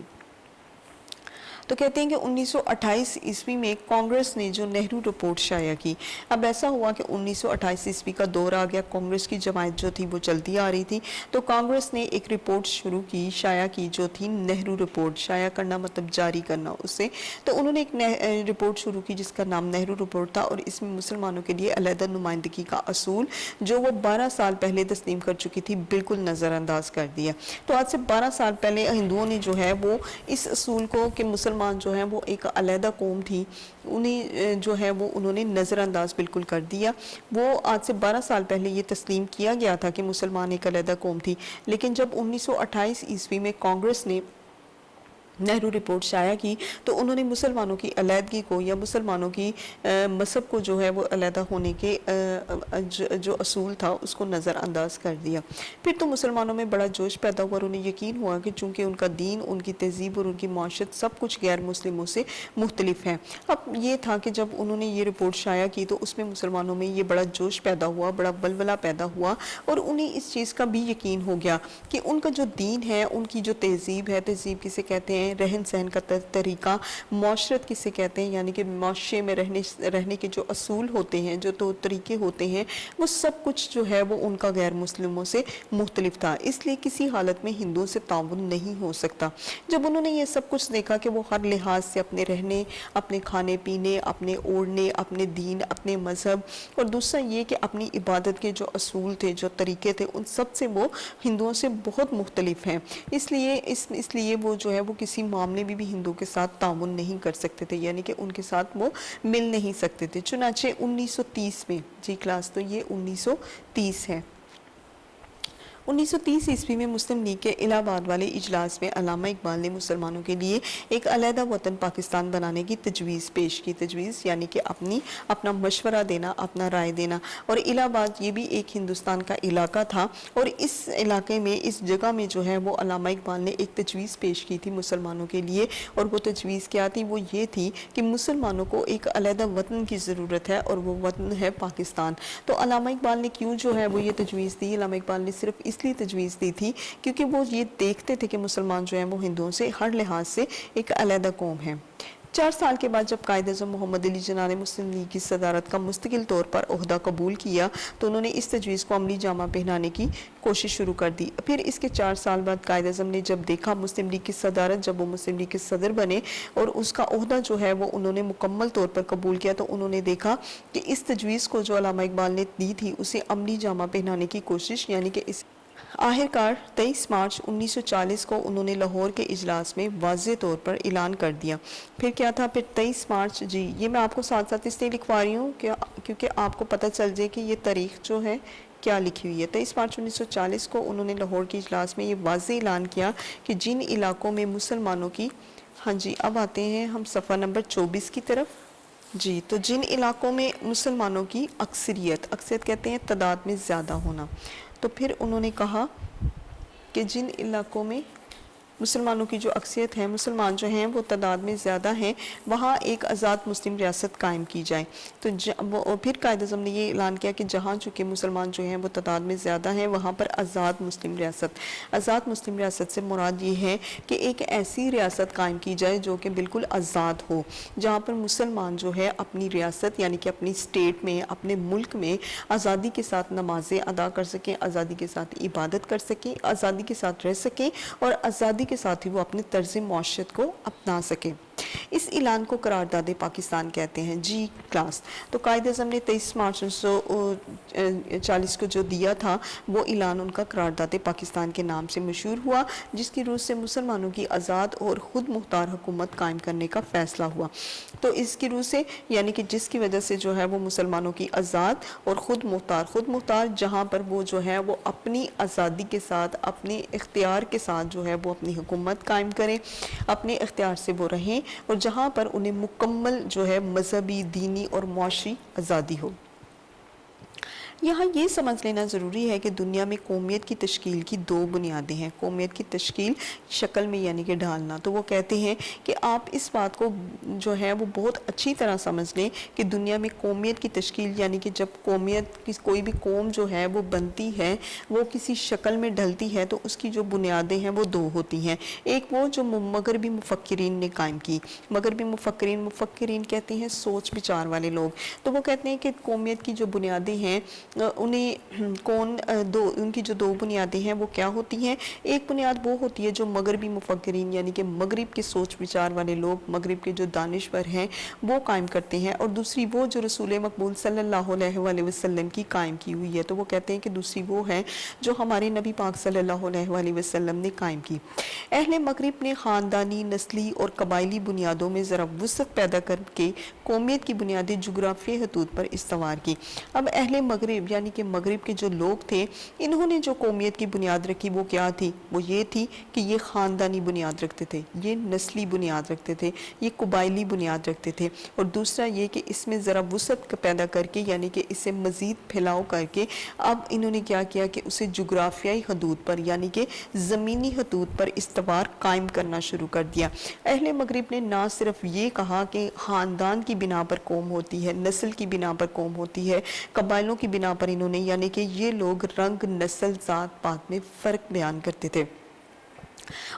S1: تو کہتے ہیں کہ 1928 عیسوی میں کانگریس نے جو نہرو رپورٹ شائع کی. اب ایسا ہوا کہ 1928 عیسوی کا دور آ گیا, کانگریس کی جماعت جو تھی وہ چلتی آ رہی تھی. تو کانگریس نے ایک رپورٹ شروع کی, شائع کی, جو تھی نہرو رپورٹ. شائع کرنا مطلب جاری کرنا اسے. تو انہوں نے ایک رپورٹ شروع کی جس کا نام نہرو رپورٹ تھا, اور اس میں مسلمانوں کے لیے علیحدہ نمائندگی کا اصول جو وہ 12 سال پہلے تسلیم کر چکی تھی بالکل نظر انداز کر دیا. تو آج سے 12 سال پہلے ہندوؤں نے جو ہے وہ اس اصول کو کہ مسلمان جو ہیں وہ ایک علیحدہ قوم تھی, انہیں جو ہے وہ انہوں نے نظر انداز بالکل کر دیا. وہ آج سے 12 سال پہلے یہ تسلیم کیا گیا تھا کہ مسلمان ایک علیحدہ قوم تھی, لیکن جب 1928 عیسوی میں کانگریس نے نہرو رپورٹ شائع کی تو انہوں نے مسلمانوں کی علیحدگی کو یا مسلمانوں کی مذہب کو جو ہے وہ علیحدہ ہونے کے جو اصول تھا اس کو نظر انداز کر دیا. پھر تو مسلمانوں میں بڑا جوش پیدا ہوا اور انہیں یقین ہوا کہ چونکہ ان کا دین, ان کی تہذیب اور ان کی معاشرت سب کچھ غیر مسلموں سے مختلف ہے. اب یہ تھا کہ جب انہوں نے یہ رپورٹ شائع کی تو اس میں مسلمانوں میں یہ بڑا جوش پیدا ہوا, بڑا ولولہ پیدا ہوا, اور انہیں اس چیز کا بھی یقین ہو گیا کہ ان کا جو دین ہے, ان کی جو تہذیب ہے, تہذیب کسے کہتے ہیں ہیں, رہن سہن کا طریقہ, معاشرت کسے کہتے ہیں, یعنی کہ معاشرے میں رہنے کے جو اصول ہوتے ہیں, جو طور طریقے ہوتے ہیں, وہ سب کچھ جو ہے وہ ان کا غیر مسلموں سے مختلف تھا. اس لیے کسی حالت میں ہندوؤں سے تعاون نہیں ہو سکتا. جب انہوں نے یہ سب کچھ دیکھا کہ وہ ہر لحاظ سے اپنے رہنے, اپنے کھانے پینے, اپنے اوڑھنے, اپنے دین, اپنے مذہب, اور دوسرا یہ کہ اپنی عبادت کے جو اصول تھے, جو طریقے تھے, ان سب سے وہ ہندوؤں سے بہت مختلف ہیں, اس لیے وہ جو ہے وہ کسی معاملے میں بھی ہندوؤں کے ساتھ تعاون نہیں کر سکتے تھے, یعنی کہ ان کے ساتھ وہ مل نہیں سکتے تھے. چنانچہ 1930 میں, جی کلاس تو یہ 1930 ہے, 1930 عیسوی میں مسلم لیگ کے الہ آباد والے اجلاس میں علامہ اقبال نے مسلمانوں کے لیے ایک علیحدہ وطن پاکستان بنانے کی تجویز پیش کی. تجویز یعنی کہ اپنا مشورہ دینا, اپنا رائے دینا. اور الہ آباد یہ بھی ایک ہندوستان کا علاقہ تھا, اور اس علاقے میں, اس جگہ میں جو ہے وہ علامہ اقبال نے ایک تجویز پیش کی تھی مسلمانوں کے لیے. اور وہ تجویز کیا تھی؟ وہ یہ تھی کہ مسلمانوں کو ایک علیحدہ وطن کی ضرورت ہے, اور وہ وطن ہے پاکستان. تو علامہ اقبال نے کیوں جو ہے وہ یہ تجویز دی؟ علامہ اقبال نے صرف اس لیے تجویز دی تھی کیونکہ وہ یہ دیکھتے تھے کہ مسلمان جو ہیں وہ ہندوؤں سے ہر لحاظ سے ایک علیحدہ قوم ہے. 4 سال کے بعد جب قائد اعظم محمد علی جناح نے مسلم لیگ کی صدارت کا مستقل طور پر عہدہ قبول کیا تو انہوں نے اس تجویز کو عملی جامہ پہنانے کی کوشش شروع کر دی. پھر اس کے 4 سال بعد قائد اعظم نے جب دیکھا مسلم لیگ کی صدارت, جب وہ مسلم لیگ کے صدر بنے اور اس کا عہدہ جو ہے وہ انہوں نے مکمل طور پر قبول کیا, تو انہوں نے دیکھا کہ اس تجویز کو جو علامہ اقبال نے دی تھی اسے عملی جامہ پہنانے کی کوشش, یعنی کہ اس آخرکار 23 مارچ 1940 کو انہوں نے لاہور کے اجلاس میں واضح طور پر اعلان کر دیا. پھر کیا تھا؟ پھر 23 مارچ, جی یہ میں آپ کو ساتھ ساتھ اس لیے لکھوا رہی ہوں کیونکہ آپ کو پتہ چل جائے کہ یہ تاریخ جو ہے کیا لکھی ہوئی ہے. 23 مارچ 1940 کو انہوں نے لاہور کے اجلاس میں یہ واضح اعلان کیا کہ جن علاقوں میں مسلمانوں کی, ہاں جی اب آتے ہیں ہم صفحہ نمبر 24 کی طرف. جی تو جن علاقوں میں مسلمانوں کی اکثریت کہتے ہیں تعداد میں زیادہ ہونا, تو پھر انہوں نے کہا کہ جن علاقوں میں مسلمانوں کی جو اکثریت ہے, مسلمان جو ہیں وہ تعداد میں زیادہ ہیں, وہاں ایک آزاد مسلم ریاست قائم کی جائے. تو پھر قائد اعظم نے یہ اعلان کیا کہ جہاں چونکہ مسلمان جو ہیں وہ تعداد میں زیادہ ہیں, وہاں پر آزاد مسلم ریاست. آزاد مسلم ریاست سے مراد یہ ہے کہ ایک ایسی ریاست قائم کی جائے جو کہ بالکل آزاد ہو, جہاں پر مسلمان جو ہے اپنی ریاست یعنی کہ اپنی اسٹیٹ میں, اپنے ملک میں آزادی کے ساتھ نمازیں ادا کر سکیں, آزادی کے ساتھ عبادت کر سکیں, آزادی کے ساتھ رہ سکیں, اور آزادی کے ساتھ ہی وہ اپنے طرز معیشت کو اپنا سکیں. اس اعلان کو قرارداد پاکستان کہتے ہیں. جی کلاس تو قائد اعظم نے 23 مارچ 1940 کو جو دیا تھا وہ اعلان ان کا قرارداد پاکستان کے نام سے مشہور ہوا, جس کی روح سے مسلمانوں کی آزاد اور خود مختار حکومت قائم کرنے کا فیصلہ ہوا. تو اس کی روح سے یعنی کہ جس کی وجہ سے جو ہے وہ مسلمانوں کی آزاد اور خود مختار جہاں پر وہ جو ہے وہ اپنی آزادی کے ساتھ, اپنے اختیار کے ساتھ جو ہے وہ اپنی حکومت قائم کریں, اپنے اختیار سے وہ رہیں, اور جہاں پر انہیں مکمل جو ہے مذہبی, دینی اور معاشی آزادی ہو. یہاں یہ سمجھ لینا ضروری ہے کہ دنیا میں قومیت کی تشکیل کی 2 بنیادیں ہیں. قومیت کی تشکیل شکل میں یعنی کہ ڈھالنا. تو وہ کہتے ہیں کہ آپ اس بات کو جو ہے وہ بہت اچھی طرح سمجھ لیں کہ دنیا میں قومیت کی تشکیل یعنی کہ جب قومیت کوئی بھی قوم جو ہے وہ بنتی ہے, وہ کسی شکل میں ڈھلتی ہے, تو اس کی جو بنیادیں ہیں وہ 2 ہوتی ہیں. ایک وہ جو مغربی مفکرین نے قائم کی. مغربی مفکرین کہتے ہیں سوچ بچار والے لوگ. تو وہ کہتے ہیں کہ قومیت کی جو بنیادیں ہیں ان کی جو 2 بنیادیں ہیں وہ کیا ہوتی ہیں. ایک بنیاد وہ ہوتی ہے جو مغربی مفکرین یعنی کہ مغرب کے سوچ بچار والے لوگ, مغرب کے جو دانشور ہیں وہ قائم کرتے ہیں, اور دوسری وہ جو رسول مقبول صلی اللہ علیہ وآلہ وسلم کی قائم کی ہوئی ہے. تو وہ کہتے ہیں کہ دوسری وہ ہے جو ہمارے نبی پاک صلی اللہ علیہ وآلہ وسلم نے قائم کی. اہل مغرب نے خاندانی, نسلی اور قبائلی بنیادوں میں ذرا وسعت پیدا کر کے قومیت کی بنیادیں جغرافیائی حدود پر استوار کی. اب اہل مغرب یعنی کہ مغرب کے جو لوگ تھے, انہوں نے جو قومیت کی بنیاد رکھی وہ کیا تھی؟ وہ یہ تھی کہ یہ خاندانی بنیاد رکھتے تھے, یہ نسلی بنیاد رکھتے تھے, یہ قبائلی بنیاد رکھتے تھے, اور دوسرا یہ کہ اس میں ذرا وسعت پیدا کر کے یعنی کہ اسے مزید پھیلاؤ کر کے اب انہوں نے کیا کیا کہ اسے جغرافیائی حدود پر یعنی کہ زمینی حدود پر استوار قائم کرنا شروع کر دیا. اہل مغرب نے نہ صرف یہ کہا کہ خاندان کی بنا پر قوم ہوتی ہے, نسل کی بنا پر قوم ہوتی ہے, قبائلوں کی بنا پر انہوں نے یعنی کہ یہ لوگ رنگ, نسل, ذات پات میں فرق بیان کرتے تھے.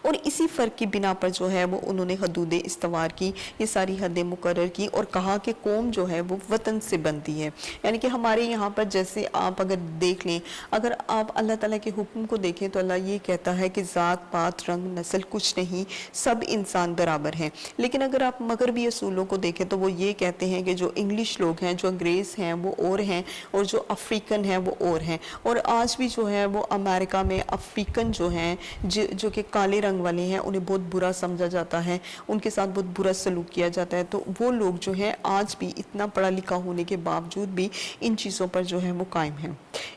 S1: اور اسی فرق کی بنا پر جو ہے وہ انہوں نے حدود استوار کی، یہ ساری حدیں مقرر کی اور کہا کہ قوم جو ہے وہ وطن سے بنتی ہے. یعنی کہ ہمارے یہاں پر جیسے آپ اگر دیکھ لیں، اگر آپ اللہ تعالیٰ کے حکم کو دیکھیں تو اللہ یہ کہتا ہے کہ ذات پات رنگ نسل کچھ نہیں، سب انسان برابر ہیں. لیکن اگر آپ مغربی اصولوں کو دیکھیں تو وہ یہ کہتے ہیں کہ جو انگلش لوگ ہیں، جو انگریز ہیں وہ اور ہیں، اور جو افریقن ہیں وہ اور ہیں. اور آج بھی جو ہے وہ امریکہ میں افریقن جو ہیں، جو کہ کالے رنگ والے ہیں، انہیں بہت برا سمجھا جاتا ہے، ان کے ساتھ بہت برا سلوک کیا جاتا ہے. تو وہ لوگ جو ہیں آج بھی اتنا پڑھا لکھا ہونے کے باوجود بھی ان چیزوں پر جو ہے وہ قائم ہیں.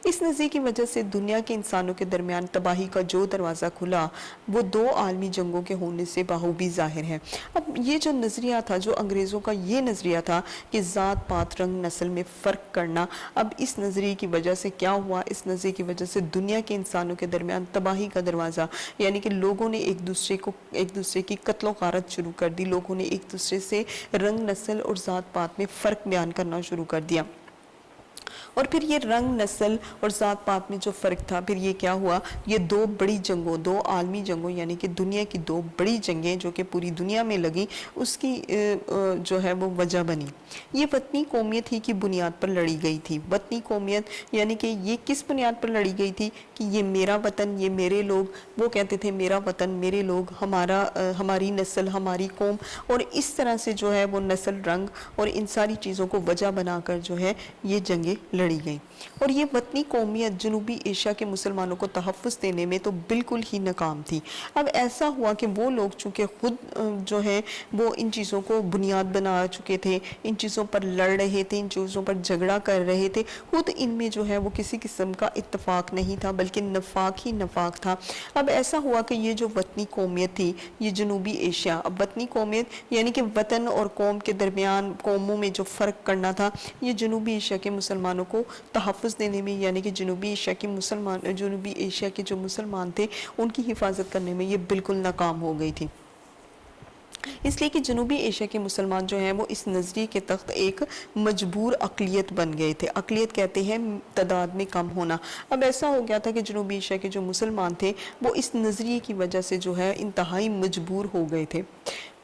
S1: اس نظریے کی وجہ سے دنیا کے انسانوں کے درمیان تباہی کا جو دروازہ کھلا وہ 2 عالمی جنگوں کے ہونے سے بخوبی ظاہر ہے. اب یہ جو نظریہ تھا، جو انگریزوں کا یہ نظریہ تھا کہ ذات پات رنگ نسل میں فرق کرنا، اب اس نظریے کی وجہ سے کیا ہوا؟ اس نظریے کی وجہ سے دنیا کے انسانوں کے درمیان تباہی کا دروازہ، یعنی کہ لوگوں نے ایک دوسرے کی قتل و غارت شروع کر دی. لوگوں نے ایک دوسرے سے رنگ نسل اور ذات پات میں فرق بیان کرنا شروع کر دیا. اور پھر یہ رنگ نسل اور ذات پات میں جو فرق تھا، پھر یہ کیا ہوا؟ یہ 2 بڑی جنگوں، 2 عالمی جنگوں، یعنی کہ دنیا کی 2 بڑی جنگیں جو کہ پوری دنیا میں لگی، اس کی جو ہے وہ وجہ بنی. یہ وطنی قومیت ہی کی بنیاد پر لڑی گئی تھی. وطنی قومیت یعنی کہ یہ کس بنیاد پر لڑی گئی تھی؟ کہ یہ میرا وطن، یہ میرے لوگ. وہ کہتے تھے میرا وطن، میرے لوگ، ہماری نسل، ہماری قوم. اور اس طرح سے جو ہے وہ نسل، رنگ اور ان ساری چیزوں کو وجہ بنا کر جو ہے یہ جنگیں لڑی گئیں. اور یہ وطنی قومیت جنوبی ایشیا کے مسلمانوں کو تحفظ دینے میں تو بالکل ہی ناکام تھی. اب ایسا ہوا کہ وہ لوگ چونکہ خود جو ہے وہ ان چیزوں کو بنیاد بنا چکے تھے، ان چیزوں پر لڑ رہے تھے، ان چیزوں پر جھگڑا کر رہے تھے، خود ان میں جو ہے وہ کسی قسم کا اتفاق نہیں تھا، بلکہ نفاق ہی نفاق تھا. اب ایسا ہوا کہ یہ جو وطنی قومیت تھی، یہ جنوبی ایشیا، اب وطنی قومیت یعنی کہ وطن اور قوم کے درمیان، قوموں میں جو فرق کرنا تھا، یہ جنوبی ایشیا کے مسلمانوں کو تحفظ دینے میں، یعنی کہ جنوبی ایشیا کے جو مسلمان تھے ان کی حفاظت کرنے میں یہ بالکل ناکام ہو گئی تھی. اس لیے کہ جنوبی ایشیا کے مسلمان جو ہیں وہ اس نظریے کے تحت ایک مجبور اقلیت بن گئے تھے. اقلیت کہتے ہیں تعداد میں کم ہونا. اب ایسا ہو گیا تھا کہ جنوبی ایشیا کے جو مسلمان تھے وہ اس نظریے کی وجہ سے جو ہے انتہائی مجبور ہو گئے تھے.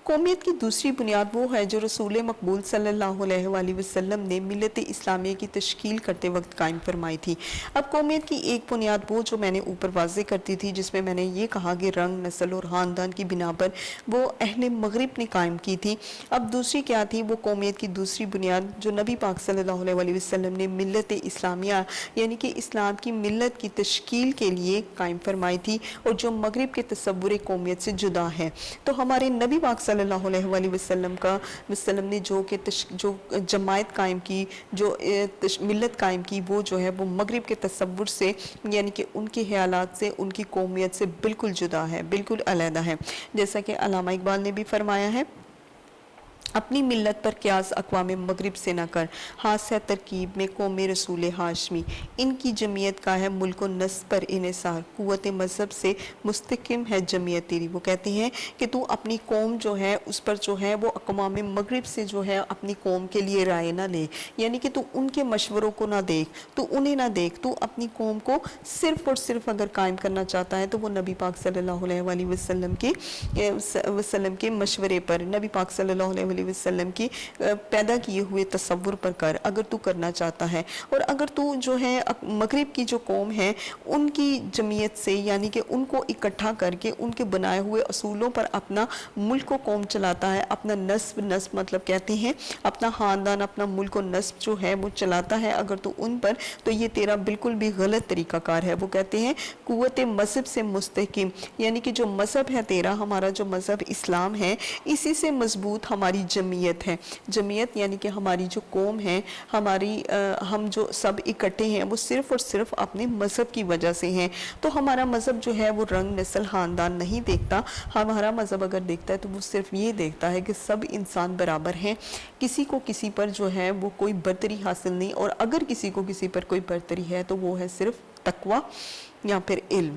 S1: قومیت کی دوسری بنیاد وہ ہے جو رسول مقبول صلی اللہ علیہ وآلہ وسلم نے ملت اسلامیہ کی تشکیل کرتے وقت قائم فرمائی تھی. اب قومیت کی ایک بنیاد وہ جو میں نے اوپر واضح کرتی تھی، جس میں میں نے یہ کہا کہ رنگ، نسل اور خاندان کی بنا پر وہ اہل مغرب نے قائم کی تھی. اب دوسری کیا تھی؟ وہ قومیت کی دوسری بنیاد جو نبی پاک صلی اللہ علیہ وآلہ وسلم نے ملت اسلامیہ یعنی کہ اسلام کی ملت کی تشکیل کے لیے قائم فرمائی تھی، اور جو مغرب کے تصور قومیت سے جدا ہے. تو ہمارے نبی پاک صلی اللہ علیہ وآلہ وسلم نے جو جماعت قائم کی، جو ملت قائم کی، وہ جو ہے وہ مغرب کے تصور سے یعنی کہ ان کے خیالات سے، ان کی قومیت سے بالکل جدا ہے، بالکل علیحدہ ہے. جیسا کہ علامہ اقبال نے بھی فرمایا ہے، اپنی ملت پر قیاس اقوام مغرب سے نہ کر، ہاتھ ہے ترکیب میں قوم رسول ہاشمی، ان کی جمعیت کا ہے ملک و نسب پر انحصار، قوت مذہب سے مستقم ہے جمعیت تیری. وہ کہتے ہیں کہ تو اپنی قوم جو ہے اس پر جو ہے وہ اقوام مغرب سے جو ہے اپنی قوم کے لیے رائے نہ لے، یعنی کہ تو ان کے مشوروں کو نہ دیکھ، تو انہیں نہ دیکھ، تو اپنی قوم کو صرف اور صرف اگر قائم کرنا چاہتا ہے تو وہ نبی پاک صلی اللہ علیہ وآلہ وسلم کے مشورے پر، نبی پاک صلی اللہ علیہ وسلم کی پیدا کیے ہوئے تصور پر کر، اگر تو کرنا چاہتا ہے. اور اگر تو جو ہے مغرب کی جو قوم ہے ان کی جمعیت سے یعنی کہ ان کو اکٹھا کر کے ان کے بنائے ہوئے اصولوں پر اپنا ملک و قوم چلاتا ہے، اپنا نسب مطلب کہتے ہیں اپنا خاندان، اپنا ملک و نسب جو ہے وہ چلاتا ہے اگر تو ان پر، تو یہ تیرا بالکل بھی غلط طریقہ کار ہے. وہ کہتے ہیں قوت مذہب سے مستحکم، یعنی کہ جو مذہب ہے تیرا، ہمارا جو مذہب اسلام ہے، اسی سے مضبوط ہماری جمعیت ہے. جمعیت یعنی کہ ہماری جو قوم ہے، ہم جو سب اکٹھے ہیں وہ صرف اور صرف اپنے مذہب کی وجہ سے ہیں. تو ہمارا مذہب جو ہے وہ رنگ، نسل، خاندان نہیں دیکھتا. ہمارا مذہب اگر دیکھتا ہے تو وہ صرف یہ دیکھتا ہے کہ سب انسان برابر ہیں، کسی کو کسی پر جو ہے وہ کوئی برتری حاصل نہیں، اور اگر کسی کو کسی پر کوئی برتری ہے تو وہ ہے صرف تقوی یا پھر علم.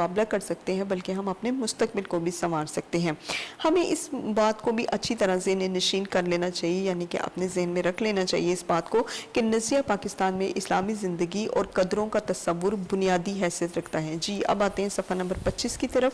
S1: مقابلہ کر سکتے ہیں بلکہ ہم اپنے مستقبل کو بھی سنوار سکتے ہیں۔ ہمیں اس بات کو بھی اچھی طرح ذہن نشین کر لینا چاہیے، یعنی کہ اپنے ذہن میں رکھ لینا چاہیے اس بات کو کہ نظریہ پاکستان میں اسلامی زندگی اور قدروں کا تصور بنیادی حیثیت رکھتا ہے۔ جی اب آتے ہیں صفحہ نمبر 25 کی طرف،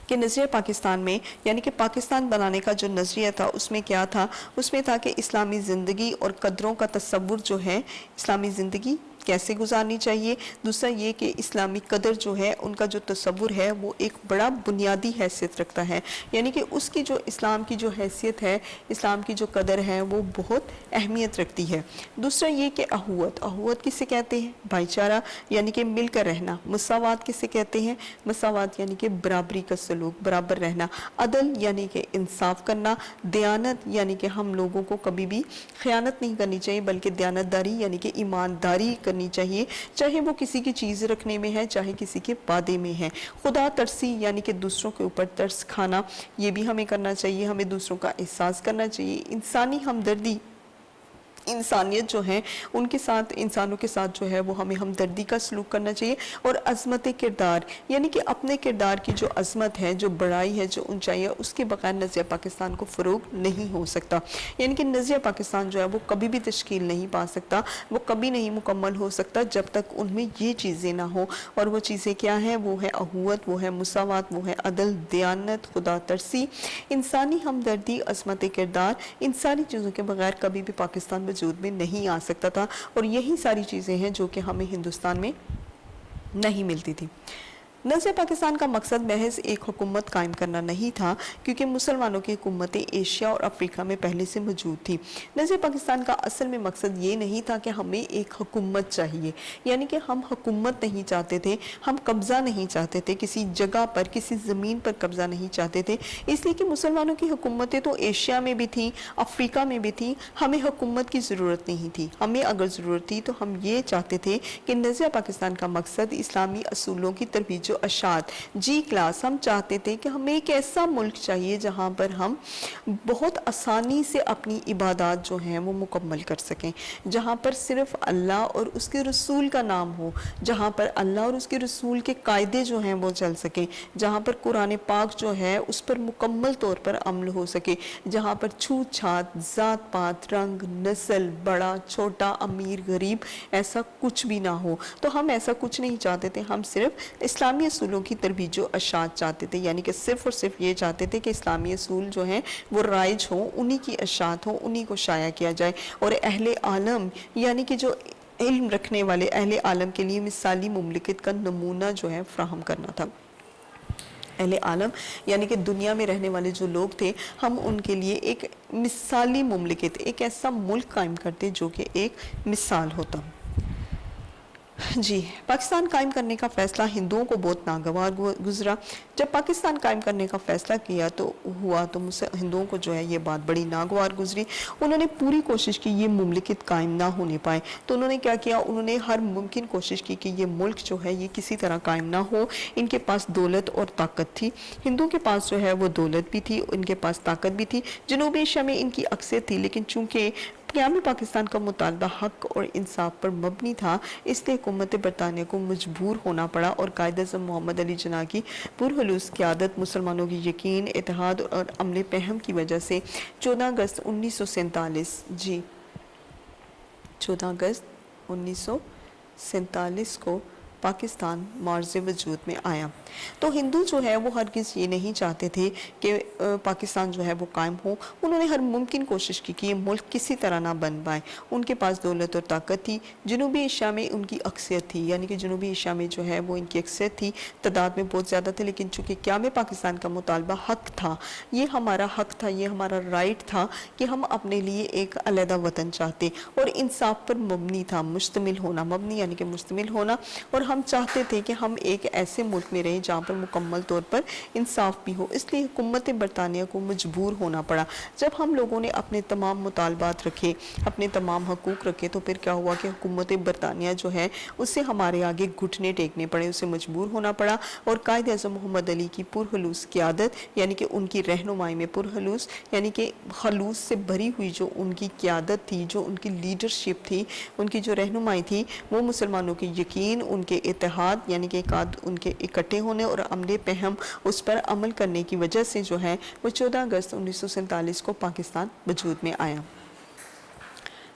S1: کہ نظریہ پاکستان میں یعنی کہ پاکستان بنانے کا جو نظریہ تھا اس میں کیا تھا؟ اس میں تھا کہ اسلامی زندگی اور قدروں کا تصور جو ہے، اسلامی زندگی کیسے گزارنی چاہیے، دوسرا یہ کہ اسلامی قدر جو ہے ان کا جو تصور ہے وہ ایک بڑا بنیادی حیثیت رکھتا ہے، یعنی کہ اس کی جو اسلام کی جو حیثیت ہے، اسلام کی جو قدر ہے وہ بہت اہمیت رکھتی ہے۔ دوسرا یہ کہ اخوت کسے کہتے ہیں؟ بھائی چارہ یعنی کہ مل کر رہنا۔ مساوات کسے کہتے ہیں؟ مساوات یعنی کہ برابری کا سلوک، برابر رہنا۔ عدل یعنی کہ انصاف کرنا۔ دیانت یعنی کہ ہم لوگوں کو کبھی بھی خیانت نہیں کرنی چاہیے بلکہ دیانتداری یعنی کہ ایمانداری کرنی چاہیے، چاہے وہ کسی کی چیز رکھنے میں ہے چاہے کسی کے وعدے میں ہے۔ خدا ترسی یعنی کہ دوسروں کے اوپر ترس کھانا، یہ بھی ہمیں کرنا چاہیے، ہمیں دوسروں کا احساس کرنا چاہیے۔ انسانی ہمدردی، انسانیت جو ہے ان کے ساتھ، انسانوں کے ساتھ جو ہے وہ ہمیں ہمدردی کا سلوک کرنا چاہیے۔ اور عظمت کردار یعنی کہ اپنے کردار کی جو عظمت ہے، جو بڑائی ہے، جو اونچائی ہے، اس کے بغیر نظریہ پاکستان کو فروغ نہیں ہو سکتا، یعنی کہ نظریہ پاکستان جو ہے وہ کبھی بھی تشکیل نہیں پا سکتا، وہ کبھی نہیں مکمل ہو سکتا جب تک ان میں یہ چیزیں نہ ہوں۔ اور وہ چیزیں کیا ہیں؟ وہ ہے اخوت، وہ ہے مساوات، وہ ہے عدل، دیانت، خدا ترسی، انسانی ہمدردی، عظمت کردار۔ ان ساری چیزوں کے بغیر کبھی بھی پاکستان وجود میں نہیں آ سکتا تھا، اور یہی ساری چیزیں ہیں جو کہ ہمیں ہندوستان میں نہیں ملتی تھی۔ نظریہ پاکستان کا مقصد محض ایک حکومت قائم کرنا نہیں تھا، کیونکہ مسلمانوں کی حکومتیں ایشیا اور افریقہ میں پہلے سے موجود تھی۔ نظریہ پاکستان کا اصل میں مقصد یہ نہیں تھا کہ ہمیں ایک حکومت چاہیے، یعنی کہ ہم حکومت نہیں چاہتے تھے، ہم قبضہ نہیں چاہتے تھے، کسی جگہ پر، کسی زمین پر قبضہ نہیں چاہتے تھے، اس لیے کہ مسلمانوں کی حکومتیں تو ایشیا میں بھی تھیں، افریقہ میں بھی تھیں، ہمیں حکومت کی ضرورت نہیں تھی۔ ہمیں اگر ضرورت تھی تو ہم یہ چاہتے تھے کہ نظریہ پاکستان کا مقصد اسلامی اصولوں کی ترویج و اشاعت، جی کلاس، ہم چاہتے تھے کہ ہمیں ایک ایسا ملک چاہیے جہاں پر ہم بہت آسانی سے اپنی عبادات جو ہیں وہ مکمل کر سکیں، جہاں پر صرف اللہ اور اس کے رسول کا نام ہو، جہاں پر اللہ اور اس کے رسول کے قاعدے جو ہیں وہ چل سکیں، جہاں پر قرآن پاک جو ہے اس پر مکمل طور پر عمل ہو سکے، جہاں پر چھوت چھات، ذات پات، رنگ، نسل، بڑا چھوٹا، امیر غریب، ایسا کچھ بھی نہ ہو۔ تو ہم ایسا کچھ نہیں چاہتے تھے، ہم صرف اسلامی اصولوں کی ترویج و اشاعت چاہتے تھے، یعنی کہ صرف اور صرف یہ چاہتے تھے کہ اسلامی اصول جو ہیں وہ رائج ہوں، انہی کی اشاعت ہوں، انہی کو شائع کیا جائے، اور اہل عالم یعنی کہ جو علم رکھنے والے اہل عالم کے لیے مثالی مملکت کا نمونہ جو ہے فراہم کرنا تھا۔ اہل عالم یعنی کہ دنیا میں رہنے والے جو لوگ تھے، ہم ان کے لیے ایک مثالی مملکت، ایک ایسا ملک قائم کرتے جو کہ ایک مثال ہوتا۔ جی، پاکستان قائم کرنے کا فیصلہ ہندوؤں کو بہت ناگوار گزرا۔ جب پاکستان قائم کرنے کا فیصلہ کیا تو ہندوؤں کو جو ہے یہ بات بڑی ناگوار گزری۔ انہوں نے پوری کوشش کی یہ مملکت قائم نہ ہونے پائے، تو انہوں نے کیا کیا؟ انہوں نے ہر ممکن کوشش کی کہ یہ ملک جو ہے یہ کسی طرح قائم نہ ہو۔ ان کے پاس دولت اور طاقت تھی، ہندوؤں کے پاس جو ہے وہ دولت بھی تھی، ان کے پاس طاقت بھی تھی، جنوبی ایشیا میں ان کی اکثریت تھی، لیکن چونکہ قیام پاکستان کا مطالبہ حق اور انصاف پر مبنی تھا، اس لیے حکومت برطانیہ کو مجبور ہونا پڑا، اور قائد اعظم محمد علی جناح کی پرخلوص قیادت، مسلمانوں کی یقین، اتحاد اور عمل پہم کی وجہ سے 14 اگست 1947 کو پاکستان معرض وجود میں آیا۔ تو ہندو جو ہے وہ ہرگز یہ نہیں چاہتے تھے کہ پاکستان جو ہے وہ قائم ہو۔ انہوں نے ہر ممکن کوشش کی کہ یہ ملک کسی طرح نہ بن پائے۔ ان کے پاس دولت اور طاقت تھی، جنوبی ایشیا میں ان کی اکثریت تھی، یعنی کہ جنوبی ایشیا میں جو ہے وہ ان کی اکثریت تھی، تعداد میں بہت زیادہ تھے، لیکن چونکہ قیام پاکستان کا مطالبہ حق تھا، یہ ہمارا حق تھا، یہ ہمارا رائٹ تھا کہ ہم اپنے لیے ایک علیحدہ وطن چاہتے، اور انصاف پر مبنی تھا، مشتمل ہونا، مبنی یعنی کہ مشتمل ہونا، اور ہم چاہتے تھے کہ ہم ایک ایسے ملک میں رہیں جہاں پر مکمل طور پر انصاف بھی ہو۔ اس لیے حکومت برطانیہ کو مجبور ہونا پڑا۔ جب ہم لوگوں نے اپنے تمام مطالبات رکھے، اپنے تمام حقوق رکھے، تو پھر کیا ہوا کہ حکومت برطانیہ جو ہے اسے ہمارے آگے گھٹنے ٹیکنے پڑے، اسے مجبور ہونا پڑا، اور قائد اعظم محمد علی کی پرخلوص قیادت یعنی کہ ان کی رہنمائی میں، پرخلوص یعنی کہ خلوص سے بھری ہوئی جو ان کی قیادت تھی، جو ان کی لیڈرشپ تھی، ان کی جو رہنمائی تھی، وہ مسلمانوں کی یقین، ان کے اتحاد یعنی کہ ان کے اکٹھے ہونے اور عمل پہم اس پر عمل کرنے کی وجہ سے جو ہے وہ 14 اگست 1947 کو پاکستان وجود میں آیا۔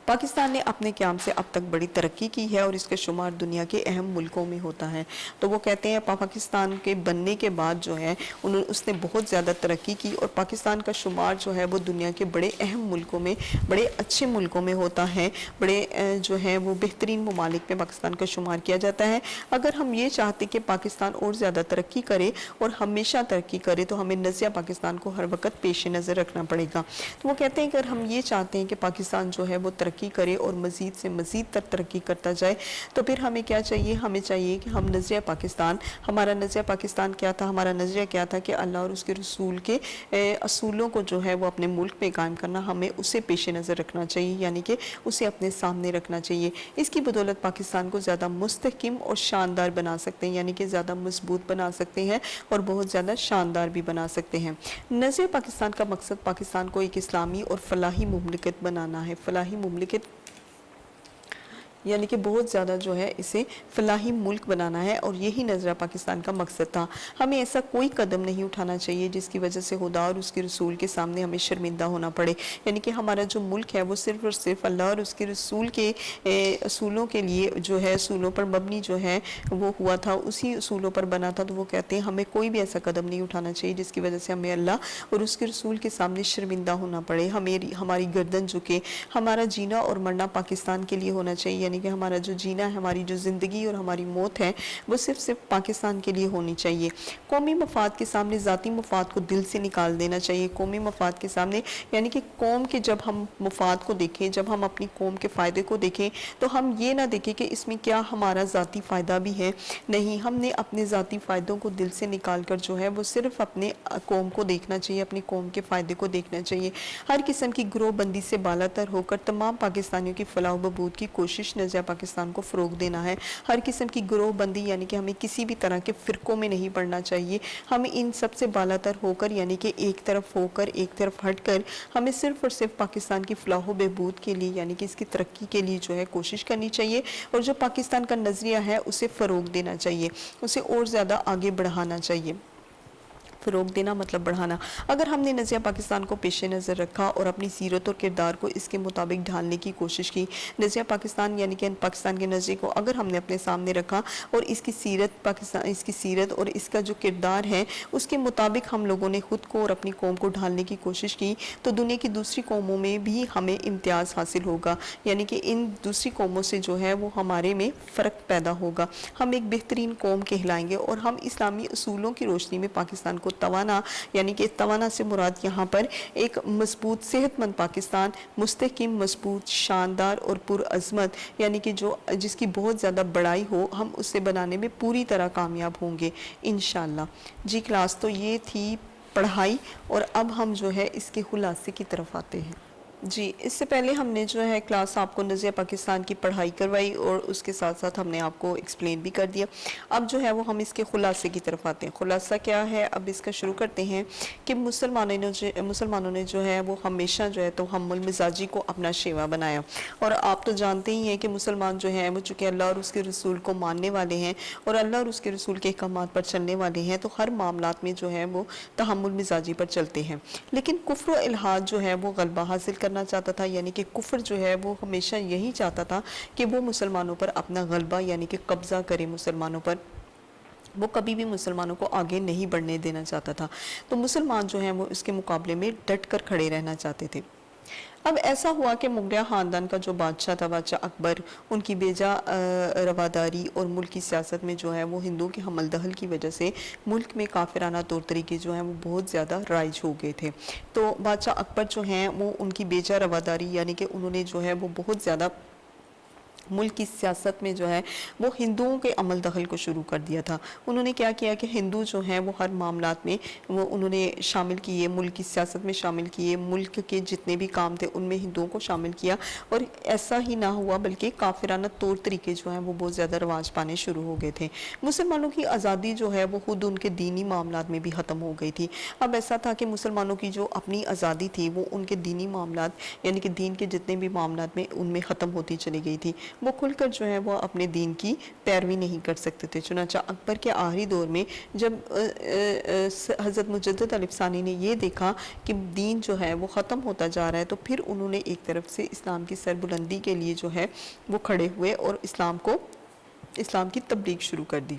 S1: پاکستان نے اپنے قیام سے اب تک بڑی ترقی کی ہے اور اس کا شمار دنیا کے اہم ملکوں میں ہوتا ہے۔ تو وہ کہتے ہیں پاکستان کے بننے کے بعد جو ہے اس نے بہت زیادہ ترقی کی اور پاکستان کا شمار جو ہے وہ دنیا کے بڑے اہم ملکوں میں، بڑے اچھے ملکوں میں ہوتا ہے، بڑے جو ہے وہ بہترین ممالک میں پاکستان کا شمار کیا جاتا ہے۔ اگر ہم یہ چاہتے کہ پاکستان اور زیادہ ترقی کرے اور ہمیشہ ترقی کرے تو ہمیں نظریہ پاکستان کو ہر وقت پیش نظر رکھنا پڑے گا۔ تو وہ کہتے ہیں اگر ہم یہ چاہتے ہیں کہ پاکستان جو ہے وہ ترقی کرے اور مزید سے مزید تر ترقی کرتا جائے تو پھر ہمیں کیا چاہیے؟ ہمیں چاہیے کہ ہم نظریہ پاکستان، ہمارا نظریہ پاکستان کیا تھا؟ ہمارا نظریہ کیا تھا کہ اللہ اور اس کے رسول کے اصولوں کو جو ہے وہ اپنے ملک میں قائم کرنا، ہمیں اسے پیش نظر رکھنا چاہیے، یعنی کہ اسے اپنے سامنے رکھنا چاہیے۔ اس کی بدولت پاکستان کو زیادہ مستحکم اور شاندار بنا سکتے ہیں، یعنی کہ زیادہ مضبوط بنا سکتے ہیں اور بہت زیادہ شاندار بھی بنا سکتے ہیں۔ نظریہ پاکستان کا مقصد پاکستان کو ایک اسلامی اور فلاحی مملکت بنانا ہے۔ فلاحی مملکت یعنی کہ بہت زیادہ جو ہے اسے فلاحی ملک بنانا ہے اور یہی نظریہ پاکستان کا مقصد تھا۔ ہمیں ایسا کوئی قدم نہیں اٹھانا چاہیے جس کی وجہ سے خدا اور اس کے رسول کے سامنے ہمیں شرمندہ ہونا پڑے، یعنی کہ ہمارا جو ملک ہے وہ صرف اور صرف اللہ اور اس کے رسول کے اصولوں کے لیے جو ہے، اصولوں پر مبنی جو ہے وہ ہوا تھا، اسی اصولوں پر بنا تھا۔ تو وہ کہتے ہیں ہمیں کوئی بھی ایسا قدم نہیں اٹھانا چاہیے جس کی وجہ سے ہمیں اللہ اور اس کے رسول کے سامنے شرمندہ ہونا پڑے، ہماری گردن جھکے۔ ہمارا جینا اور مرنا پاکستان کے لیے ہونا چاہیے، یعنی کہ ہمارا جو جینا ہے، ہماری جو زندگی اور ہماری موت ہے وہ صرف پاکستان کے لیے ہونی چاہیے۔ قومی مفاد کے سامنے ذاتی مفاد کو دل سے نکال دینا چاہیے۔ قومی مفاد کے سامنے یعنی کہ قوم کے جب ہم مفاد کو دیکھیں، جب ہم اپنی قوم کے فائدے کو دیکھیں تو ہم یہ نہ دیکھیں کہ اس میں کیا ہمارا ذاتی فائدہ بھی ہے، نہیں، ہم نے اپنے ذاتی فائدوں کو دل سے نکال کر جو ہے وہ صرف اپنے قوم کو دیکھنا چاہیے، اپنی قوم کے فائدے کو دیکھنا چاہیے۔ ہر قسم کی گروہ بندی سے بالاتر ہو کر تمام پاکستانیوں کی فلاح و بہبود کی کوشش نظریہ پاکستان کو فروغ دینا ہے۔ ہر قسم کی گروہ بندی یعنی کہ ہمیں کسی بھی طرح کے فرقوں میں نہیں پڑنا چاہیے، ہمیں ان سب سے بالاتر ہو کر یعنی کہ ایک طرف ہو کر، ایک طرف ہٹ کر ہمیں صرف اور صرف پاکستان کی فلاح و بہبود کے لیے یعنی کہ اس کی ترقی کے لیے جو ہے کوشش کرنی چاہیے اور جو پاکستان کا نظریہ ہے اسے فروغ دینا چاہیے، اسے اور زیادہ آگے بڑھانا چاہیے۔ فروغ دینا مطلب بڑھانا۔ اگر ہم نے نظریہ پاکستان کو پیش نظر رکھا اور اپنی سیرت اور کردار کو اس کے مطابق ڈھالنے کی کوشش کی، نظریہ پاکستان یعنی کہ پاکستان کے نظریے کو اگر ہم نے اپنے سامنے رکھا اور اس کی سیرت اور اس کا جو کردار ہے اس کے مطابق ہم لوگوں نے خود کو اور اپنی قوم کو ڈھالنے کی کوشش کی تو دنیا کی دوسری قوموں میں بھی ہمیں امتیاز حاصل ہوگا، یعنی کہ ان دوسری قوموں سے جو ہے وہ ہمارے میں فرق پیدا ہوگا، ہم ایک بہترین قوم کہلائیں گے اور ہم اسلامی اصولوں کی روشنی میں پاکستان کو توانا، یعنی کہ توانا سے مراد یہاں پر ایک مضبوط صحت مند پاکستان، مستحکم، مضبوط، شاندار اور پرعظمت یعنی کہ جس کی بہت زیادہ بڑائی ہو، ہم اسے بنانے میں پوری طرح کامیاب ہوں گے انشاءاللہ۔ جی کلاس تو یہ تھی پڑھائی اور اب ہم جو ہے اس کے خلاصے کی طرف آتے ہیں۔ جی اس سے پہلے ہم نے جو ہے کلاس آپ کو نظریہ پاکستان کی پڑھائی کروائی اور اس کے ساتھ ساتھ ہم نے آپ کو ایکسپلین بھی کر دیا۔ اب جو ہے وہ ہم اس کے خلاصے کی طرف آتے ہیں۔ خلاصہ کیا ہے؟ اب اس کا شروع کرتے ہیں کہ مسلمانوں نے جو ہے وہ ہمیشہ جو ہے تو تحمل مزاجی کو اپنا شیوا بنایا، اور آپ تو جانتے ہی ہیں کہ مسلمان جو ہیں وہ چونکہ اللہ اور اس کے رسول کو ماننے والے ہیں اور اللہ اور اس کے رسول کے احکامات پر چلنے والے ہیں تو ہر معاملات میں جو ہے وہ تحمل مزاجی پر چلتے ہیں، لیکن کفر و الحاد جو ہے وہ غلبہ حاصل کرنا چاہتا تھا، یعنی کہ کفر جو ہے وہ ہمیشہ یہی چاہتا تھا کہ وہ مسلمانوں پر اپنا غلبہ یعنی کہ قبضہ کرے، مسلمانوں پر، وہ کبھی بھی مسلمانوں کو آگے نہیں بڑھنے دینا چاہتا تھا، تو مسلمان جو ہیں وہ اس کے مقابلے میں ڈٹ کر کھڑے رہنا چاہتے تھے۔ اب ایسا ہوا کہ مغلیہ خاندان کا جو بادشاہ تھا، بادشاہ اکبر، ان کی بیجا رواداری اور ملک کی سیاست میں جو ہے وہ ہندوؤں کے حمل دخل کی وجہ سے ملک میں کافرانہ طور طریقے جو ہیں وہ بہت زیادہ رائج ہو گئے تھے، تو بادشاہ اکبر جو ہیں وہ ان کی بیجا رواداری یعنی کہ انہوں نے جو ہے وہ بہت زیادہ ملک کی سیاست میں جو ہے وہ ہندوؤں کے عمل دخل کو شروع کر دیا تھا۔ انہوں نے کیا کیا کہ ہندو جو ہیں وہ ہر معاملات میں وہ انہوں نے شامل کیے، ملک کی سیاست میں شامل کیے، ملک کے جتنے بھی کام تھے ان میں ہندوؤں کو شامل کیا، اور ایسا ہی نہ ہوا بلکہ کافرانہ طور طریقے جو ہیں وہ بہت زیادہ رواج پانے شروع ہو گئے تھے۔ مسلمانوں کی آزادی جو ہے وہ خود ان کے دینی معاملات میں بھی ختم ہو گئی تھی۔ اب ایسا تھا کہ مسلمانوں کی جو اپنی آزادی تھی وہ ان کے دینی معاملات یعنی کہ دین کے جتنے بھی معاملات میں ان میں ختم ہوتی چلی گئی تھی، وہ کھل کر جو ہے وہ اپنے دین کی پیروی نہیں کر سکتے تھے۔ چنانچہ اکبر کے آخری دور میں جب حضرت مجدد الف ثانی نے یہ دیکھا کہ دین جو ہے وہ ختم ہوتا جا رہا ہے، تو پھر انہوں نے ایک طرف سے اسلام کی سربلندی کے لیے جو ہے وہ کھڑے ہوئے اور اسلام کی تبلیغ شروع کر دی۔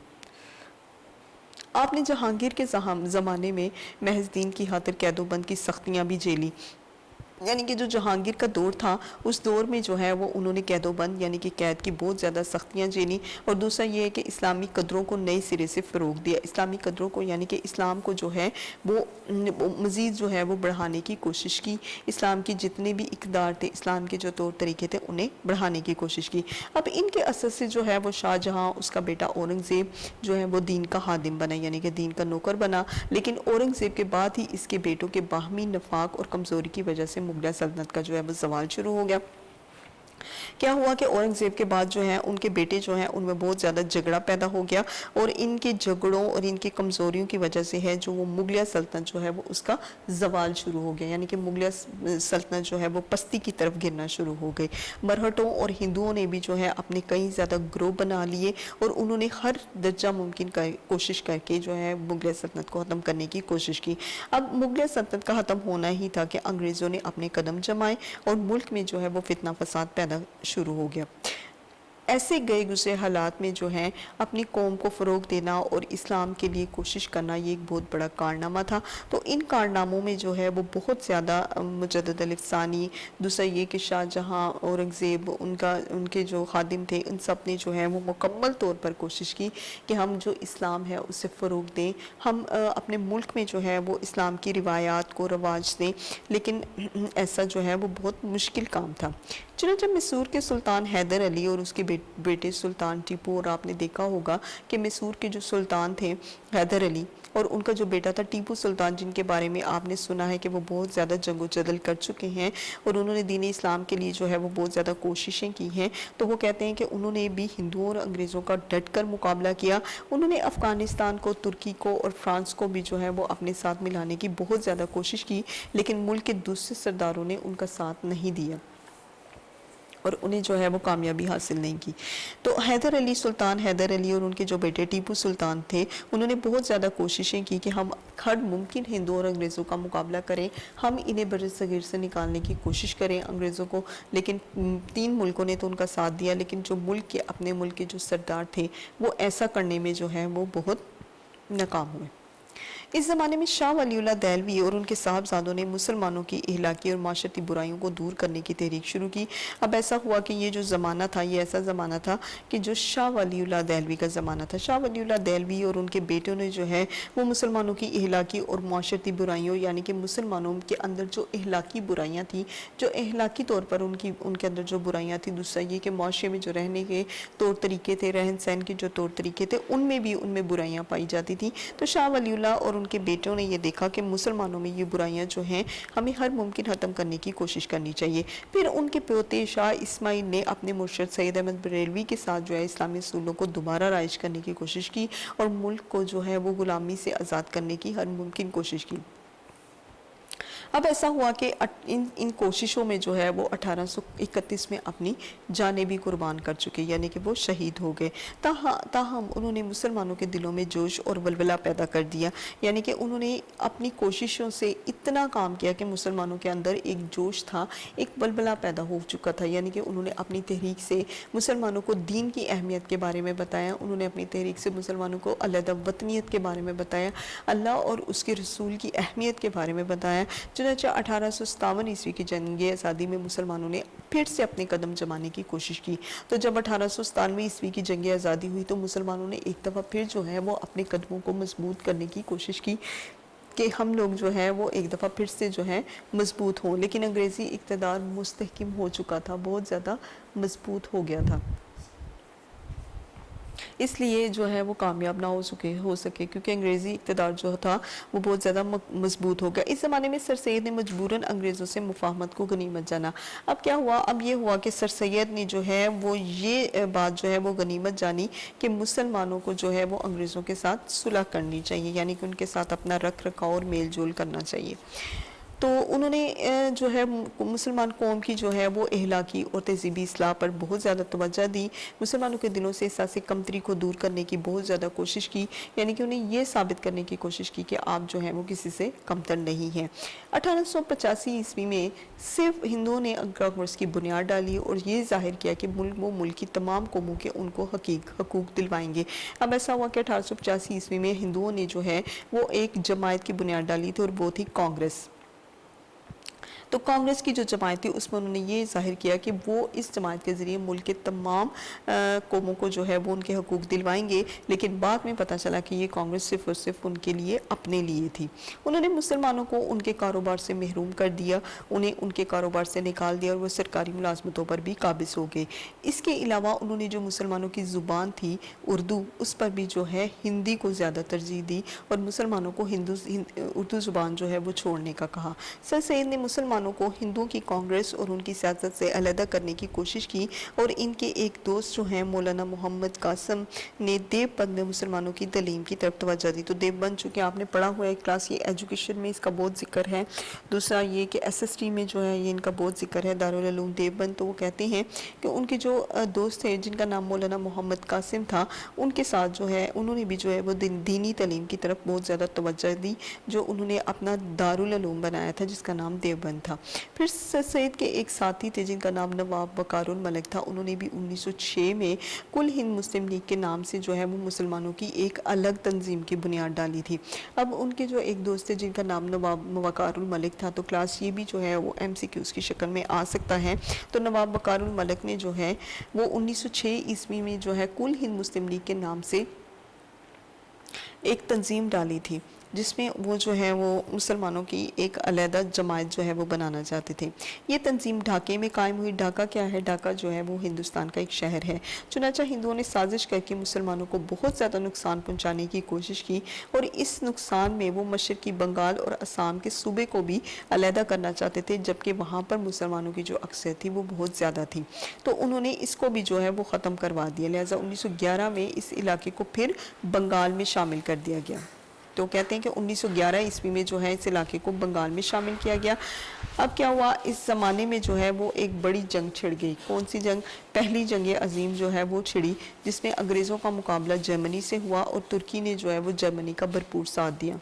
S1: آپ نے جہانگیر کے زمانے میں محض دین کی خاطر قید و بند کی سختیاں بھی جھیلی، یعنی کہ جو جہانگیر کا دور تھا اس دور میں جو ہے وہ انہوں نے قید و بند یعنی کہ قید کی بہت زیادہ سختیاں جھیلی، اور دوسرا یہ ہے کہ اسلامی قدروں کو نئے سرے سے فروغ دیا، اسلامی قدروں کو یعنی کہ اسلام کو جو ہے وہ مزید جو ہے وہ بڑھانے کی کوشش کی، اسلام کی جتنے بھی اقدار تھے، اسلام کے جو طور طریقے تھے انہیں بڑھانے کی کوشش کی۔ اب ان کے اثر سے جو ہے وہ شاہ جہاں، اس کا بیٹا اورنگزیب جو ہے وہ دین کا خادم بنا، یعنی کہ دین کا نوکر بنا، لیکن اورنگزیب کے بعد ہی اس کے بیٹوں کے باہمی نفاق اور کمزوری کی وجہ سے مغلیہ سلطنت کا جو ہے وہ زوال شروع ہو گیا۔ کیا ہوا کہ اورنگزیب کے بعد جو ہے ان کے بیٹے جو ہیں ان میں بہت زیادہ جھگڑا پیدا ہو گیا، اور ان کے جھگڑوں اور ان کی کمزوریوں کی وجہ سے ہے جو وہ مغلیہ سلطنت جو ہے وہ اس کا زوال شروع ہو گیا، یعنی کہ مغلیہ سلطنت جو ہے وہ پستی کی طرف گرنا شروع ہو گئی۔ مرہٹوں اور ہندوؤں نے بھی جو ہے اپنے کئی زیادہ گروہ بنا لیے، اور انہوں نے ہر درجہ ممکن کوشش کر کے جو ہے مغلیہ سلطنت کو ختم کرنے کی کوشش کی۔ اب مغلیہ سلطنت کا ختم ہونا ہی تھا کہ انگریزوں نے اپنے قدم جمائے اور ملک میں جو ہے وہ فتنہ فساد پیدا شروع ہو گیا۔ ایسے گئے گزرے حالات میں جو ہے اپنی قوم کو فروغ دینا اور اسلام کے لیے کوشش کرنا یہ ایک بہت بڑا کارنامہ تھا۔ تو ان کارناموں میں جو ہے وہ بہت زیادہ مجدد الف ثانی، دوسرا یہ کہ شاہ جہاں، اورنگزیب، ان کے جو خادم تھے، ان سب نے جو ہے وہ مکمل طور پر کوشش کی کہ ہم جو اسلام ہے اسے فروغ دیں، ہم اپنے ملک میں جو ہے وہ اسلام کی روایات کو رواج دیں، لیکن ایسا جو ہے وہ بہت مشکل کام تھا۔ چنانچہ میسور کے سلطان حیدر علی اور اس کے بیٹے سلطان ٹیپو، اور آپ نے دیکھا ہوگا کہ میسور کے جو سلطان تھے حیدر علی اور ان کا جو بیٹا تھا ٹیپو سلطان، جن کے بارے میں آپ نے سنا ہے کہ وہ بہت زیادہ جنگ و جدل کر چکے ہیں اور انہوں نے دین اسلام کے لیے جو ہے وہ بہت زیادہ کوششیں کی ہیں، تو وہ کہتے ہیں کہ انہوں نے بھی ہندوؤں اور انگریزوں کا ڈٹ کر مقابلہ کیا۔ انہوں نے افغانستان کو، ترکی کو اور فرانس کو بھی جو ہے وہ اپنے ساتھ ملانے کی بہت زیادہ کوشش کی، لیکن ملک کے دوسرے سرداروں نے ان کا ساتھ نہیں دیا اور انہیں جو ہے وہ کامیابی حاصل نہیں کی۔ تو حیدر علی، سلطان حیدر علی اور ان کے جو بیٹے ٹیپو سلطان تھے، انہوں نے بہت زیادہ کوششیں کی کہ ہم ہر ممکن ہندو اور انگریزوں کا مقابلہ کریں، ہم انہیں بر صغیر سے نکالنے کی کوشش کریں انگریزوں کو، لیکن 3 ملکوں نے تو ان کا ساتھ دیا، لیکن جو اپنے ملک کے جو سردار تھے وہ ایسا کرنے میں جو ہے وہ بہت ناکام ہوئے۔ اس زمانے میں شاہ ولی اللہ دہلوی اور ان کے صاحبزادوں نے مسلمانوں کی اخلاقی اور معاشرتی برائیوں کو دور کرنے کی تحریک شروع کی۔ اب ایسا ہوا کہ یہ جو زمانہ تھا یہ ایسا زمانہ تھا کہ جو شاہ ولی اللہ دہلوی کا زمانہ تھا۔ شاہ ولی اللہ دہلوی اور ان کے بیٹوں نے جو ہے وہ مسلمانوں کی اخلاقی اور معاشرتی برائیوں، یعنی کہ مسلمانوں کے اندر جو اخلاقی برائیاں تھیں، جو اخلاقی طور پر ان کے اندر جو برائیاں تھیں، دوسرا یہ کہ معاشرے میں جو رہنے کے طور طریقے تھے، رہن سہن کے جو طور طریقے تھے، ان میں برائیاں پائی جاتی تھیں۔ تو شاہ ولی اللہ اور ان کے بیٹوں نے یہ دیکھا کہ مسلمانوں میں یہ برائیاں جو ہیں ہمیں ہر ممکن ختم کرنے کی کوشش کرنی چاہیے۔ پھر ان کے پوتے شاہ اسماعیل نے اپنے مرشد سید احمد بریلوی کے ساتھ جو ہے اسلامی اصولوں کو دوبارہ رائج کرنے کی کوشش کی اور ملک کو جو ہے وہ غلامی سے آزاد کرنے کی ہر ممکن کوشش کی۔ اب ایسا ہوا کہ ان کوششوں میں جو ہے وہ 1831 میں اپنی جانیں بھی قربان کر چکے، یعنی کہ وہ شہید ہو گئے۔ تاہم انہوں نے مسلمانوں کے دلوں میں جوش اور ولولہ پیدا کر دیا، یعنی کہ انہوں نے اپنی کوششوں سے اتنا کام کیا کہ مسلمانوں کے اندر ایک جوش تھا، ایک ولولہ پیدا ہو چکا تھا، یعنی کہ انہوں نے اپنی تحریک سے مسلمانوں کو دین کی اہمیت کے بارے میں بتایا، انہوں نے اپنی تحریک سے مسلمانوں کو علیحدہ وطنیت کے بارے میں بتایا، اللہ اور اس کے رسول کی اہمیت کے بارے میں بتایا۔ چنانچہ 1857 عیسوی کی جنگ آزادی میں مسلمانوں نے پھر سے اپنے قدم جمانے کی کوشش کی۔ تو جب 1897 عیسوی کی جنگ آزادی ہوئی تو مسلمانوں نے ایک دفعہ پھر جو ہے وہ اپنے قدموں کو مضبوط کرنے کی کوشش کی کہ ہم لوگ جو ہے وہ ایک دفعہ پھر سے جو ہے مضبوط ہوں، لیکن انگریزی اقتدار مستحکم ہو چکا تھا، بہت زیادہ مضبوط ہو گیا تھا، اس لیے جو ہے وہ کامیاب نہ ہو سکے کیونکہ انگریزی اقتدار جو تھا وہ بہت زیادہ مضبوط ہو گیا۔ اس زمانے میں سر سید نے مجبوراً انگریزوں سے مفاہمت کو غنیمت جانا۔ اب کیا ہوا؟ اب یہ ہوا کہ سر سید نے جو ہے وہ یہ بات جو ہے وہ غنیمت جانی کہ مسلمانوں کو جو ہے وہ انگریزوں کے ساتھ صلح کرنی چاہیے، یعنی کہ ان کے ساتھ اپنا رکھ رکھاؤ اور میل جول کرنا چاہیے۔ تو انہوں نے جو ہے مسلمان قوم کی جو ہے وہ اخلاقی اور تہذیبی اصلاح پر بہت زیادہ توجہ دی، مسلمانوں کے دلوں سے احساس کمتری کو دور کرنے کی بہت زیادہ کوشش کی، یعنی کہ انہیں یہ ثابت کرنے کی کوشش کی کہ آپ جو ہیں وہ کسی سے کمتر نہیں ہیں۔ 1885 میں صرف ہندوؤں نے کانگریس کی بنیاد ڈالی اور یہ ظاہر کیا کہ وہ ملک کی تمام قوموں کے ان کو حقوق دلوائیں گے۔ اب ایسا ہوا کہ 1885 میں ہندوؤں نے جو ہے وہ ایک جماعت کی بنیاد ڈالی تھی اور وہ تھی کانگریس۔ تو کانگریس کی جو جماعت تھی اس میں انہوں نے یہ ظاہر کیا کہ وہ اس جماعت کے ذریعے ملک کے تمام قوموں کو جو ہے وہ ان کے حقوق دلوائیں گے، لیکن بعد میں پتہ چلا کہ یہ کانگریس صرف اور صرف ان کے لیے اپنے لیے تھی۔ انہوں نے مسلمانوں کو ان کے کاروبار سے محروم کر دیا، انہیں ان کے کاروبار سے نکال دیا اور وہ سرکاری ملازمتوں پر بھی قابض ہو گئے۔ اس کے علاوہ انہوں نے جو مسلمانوں کی زبان تھی اردو، اس پر بھی جو ہے ہندی کو زیادہ ترجیح دی اور مسلمانوں کو اردو زبان جو ہے وہ چھوڑنے کا کہا۔ سر سید نے مسلمانوں کو ہندوؤں کی کانگریس اور ان کی سیاست سے علیحدہ کرنے کی کوشش کی، اور ان کے ایک دوست جو ہیں مولانا محمد قاسم نے دیوبند میں مسلمانوں کی تعلیم کی طرف توجہ دی۔ تو دیوبند چونکہ آپ نے پڑھا ہوا ہے کلاس، یہ ایجوکیشن میں اس کا بہت ذکر ہے۔ دوسرا یہ کہ ایس ایس ٹی میں جو ہے یہ ان کا بہت ذکر ہے، دارالعلوم دیوبند۔ تو وہ کہتے ہیں کہ ان کے جو دوست تھے جن کا نام مولانا محمد قاسم تھا، ان کے ساتھ جو ہے انہوں نے بھی جو ہے وہ دینی تعلیم کی طرف بہت زیادہ توجہ دی، جو انہوں نے اپنا دارالعلوم بنایا تھا جس کا نام دیوبند تھا۔ پھر سر سید کے ایک ساتھی تھے جن کا نام نواب وقار الملک تھا، انہوں نے بھی 1906 میں کل ہند مسلم لیگ کے نام سے جو ہے وہ مسلمانوں کی ایک الگ تنظیم کی بنیاد ڈالی تھی۔ اب ان کے جو ایک دوست تھے جن کا نام نواب وقار الملک تھا، تو کلاس یہ بھی جو ہے وہ ایم سی کیوز کی شکل میں آ سکتا ہے۔ تو نواب وقار الملک نے جو ہے وہ 1906 میں جو ہے کل ہند مسلم لیگ کے نام سے ایک تنظیم ڈالی تھی، جس میں وہ جو ہے وہ مسلمانوں کی ایک علیحدہ جماعت جو ہے وہ بنانا چاہتے تھے۔ یہ تنظیم ڈھاکے میں قائم ہوئی۔ ڈھاکہ کیا ہے؟ ڈھاکہ جو ہے وہ ہندوستان کا ایک شہر ہے۔ چنانچہ ہندوؤں نے سازش کر کے مسلمانوں کو بہت زیادہ نقصان پہنچانے کی کوشش کی، اور اس نقصان میں وہ مشرقی بنگال اور آسام کے صوبے کو بھی علیحدہ کرنا چاہتے تھے، جبکہ وہاں پر مسلمانوں کی جو اکثریت تھی وہ بہت زیادہ تھی۔ تو انہوں نے اس کو بھی جو ہے وہ ختم کروا دیا، لہٰذا 1911 میں اس علاقے کو پھر بنگال میں شامل کر دیا گیا۔ تو کہتے ہیں کہ 1911 میں جو ہے اس علاقے کو بنگال میں شامل کیا گیا۔ اب کیا ہوا؟ اس زمانے میں جو ہے وہ ایک بڑی جنگ چھڑ گئی۔ کون سی جنگ؟ پہلی جنگ عظیم جو ہے وہ چھڑی، جس میں انگریزوں کا مقابلہ جرمنی سے ہوا، اور ترکی نے جو ہے وہ جرمنی کا بھرپور ساتھ دیا۔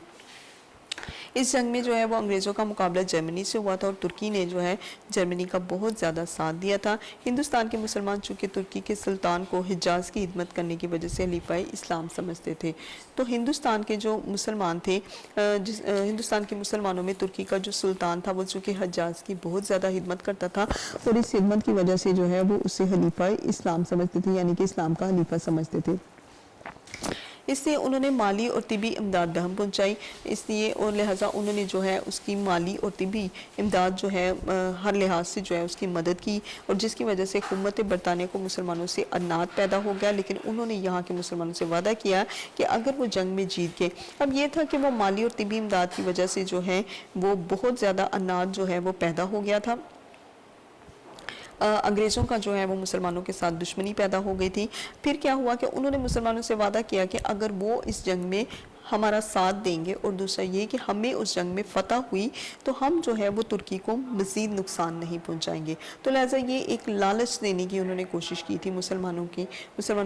S1: اس جنگ میں جو ہے وہ انگریزوں کا مقابلہ جرمنی سے ہوا تھا، اور ترکی نے جو ہے جرمنی کا بہت زیادہ ساتھ دیا تھا۔ ہندوستان کے مسلمان چونکہ ترکی کے سلطان کو حجاز کی خدمت کرنے کی وجہ سے خلیفہ اسلام سمجھتے تھے، تو ہندوستان کے جو مسلمان تھے، ہندوستان کے مسلمانوں میں ترکی کا جو سلطان تھا وہ چونکہ حجاز کی بہت زیادہ خدمت کرتا تھا، اور اس خدمت کی وجہ سے جو ہے وہ اسے خلیفہ اسلام سمجھتے تھے، یعنی کہ اسلام کا خلیفہ سمجھتے تھے۔ اس لیے انہوں نے مالی اور طبی امداد بہم پہنچائی، اس لیے اور لہٰذا انہوں نے جو ہے اس کی مالی اور طبی امداد جو ہے ہر لحاظ سے جو ہے اس کی مدد کی، اور جس کی وجہ سے حکومت برطانیہ کو مسلمانوں سے عناد پیدا ہو گیا، لیکن انہوں نے یہاں کے مسلمانوں سے وعدہ کیا کہ اگر وہ جنگ میں جیت گئے، اب یہ تھا کہ وہ مالی اور طبی امداد کی وجہ سے جو ہے وہ بہت زیادہ عناد جو ہے وہ پیدا ہو گیا تھا، انگریزوں کا جو ہے وہ مسلمانوں کے ساتھ دشمنی پیدا ہو گئی تھی۔ پھر کیا ہوا کہ انہوں نے مسلمانوں سے وعدہ کیا کہ اگر وہ اس جنگ میں ہمارا ساتھ دیں گے، اور دوسرا یہ کہ ہمیں اس جنگ میں فتح ہوئی تو ہم جو ہے وہ ترکی کو مزید نقصان نہیں پہنچائیں گے۔ تو لہٰذا یہ ایک لالچ دینے کی انہوں نے کوشش کی تھی مسلمانوں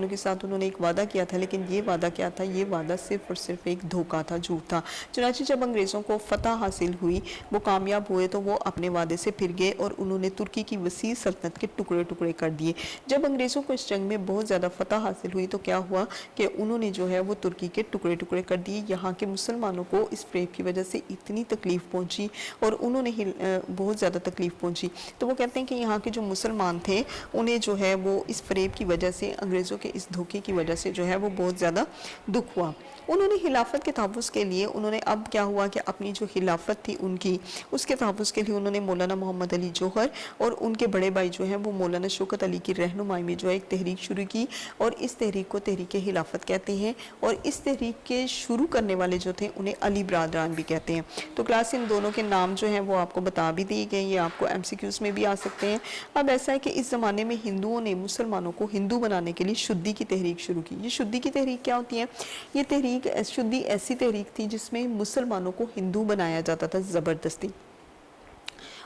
S1: کے ساتھ انہوں نے ایک وعدہ کیا تھا، لیکن یہ وعدہ کیا تھا؟ یہ وعدہ صرف اور صرف ایک دھوکہ تھا، جھوٹ تھا۔ چنانچہ جب انگریزوں کو فتح حاصل ہوئی، وہ کامیاب ہوئے، تو وہ اپنے وعدے سے پھر گئے اور انہوں نے ترکی کی وسیع سلطنت کے ٹکڑے ٹکڑے کر دیے۔ جب انگریزوں کو اس جنگ میں بہت زیادہ فتح حاصل ہوئی تو کیا ہوا کہ انہوں نے جو ہے وہ ترکی کے ٹکڑے ٹکڑے کر دیے۔ یہاں کے مسلمانوں کو اس فریب کی وجہ سے اتنی تکلیف پہنچی، اور انہوں نے بہت زیادہ تکلیف پہنچی، تو وہ کہتے ہیں کہ یہاں کے جو مسلمان تھے انہیں جو ہے وہ اس فریب کی وجہ سے، انگریزوں کے اس دھوکے کی وجہ سے جو ہے وہ بہت زیادہ دکھ ہوا۔ انہوں نے خلافت کے تحفظ کے لیے اب کیا ہوا کہ اپنی جو خلافت تھی ان کی، اس کے تحفظ کے لیے انہوں نے مولانا محمد علی جوہر اور ان کے بڑے بھائی جو ہیں وہ مولانا شوکت علی کی رہنمائی میں جو ہے ایک تحریک شروع کی، اور اس تحریک کو تحریک خلافت کہتے ہیں، اور اس تحریک کے شروع کرنے والے جو تھے انہیں علی برادران بھی کہتے ہیں۔ تو کلاس ان دونوں کے نام جو ہیں وہ آپ کو بتا بھی دیے گئے، یہ آپ کو ایم سی کیوز میں بھی آ سکتے ہیں۔ اب ایسا ہے کہ اس زمانے میں ہندوؤں نے مسلمانوں کو ہندو بنانے کے لیے شدی کی تحریک شروع کی۔ یہ شدی کی تحریک کیا ہوتی ہے؟ یہ تحریک شدی ایسی تحریک تھی جس میں مسلمانوں کو ہندو بنایا جاتا تھا زبردستی۔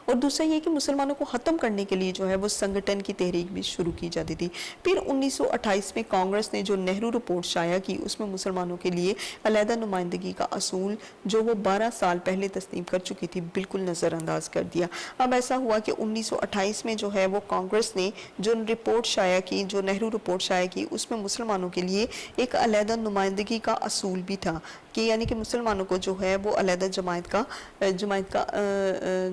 S1: اور دوسرا یہ کہ مسلمانوں کو ختم کرنے کے لیے جو ہے وہ سنگٹن کی تحریک بھی شروع کی جاتی تھی۔ پھر 1928 میں کانگریس نے جو نہرو رپورٹ شائع کی، اس میں مسلمانوں کے لیے علیحدہ نمائندگی کا اصول جو وہ 12 سال پہلے تسلیم کر چکی تھی بالکل نظر انداز کر دیا۔ اب ایسا ہوا کہ 1928 میں جو ہے وہ کانگریس نے جو رپورٹ شائع کی، جو نہرو رپورٹ شائع کی، اس میں مسلمانوں کے لیے ایک علیحدہ نمائندگی کا اصول بھی تھا کہ یعنی کہ مسلمانوں کو جو ہے وہ علیحدہ جماعت کا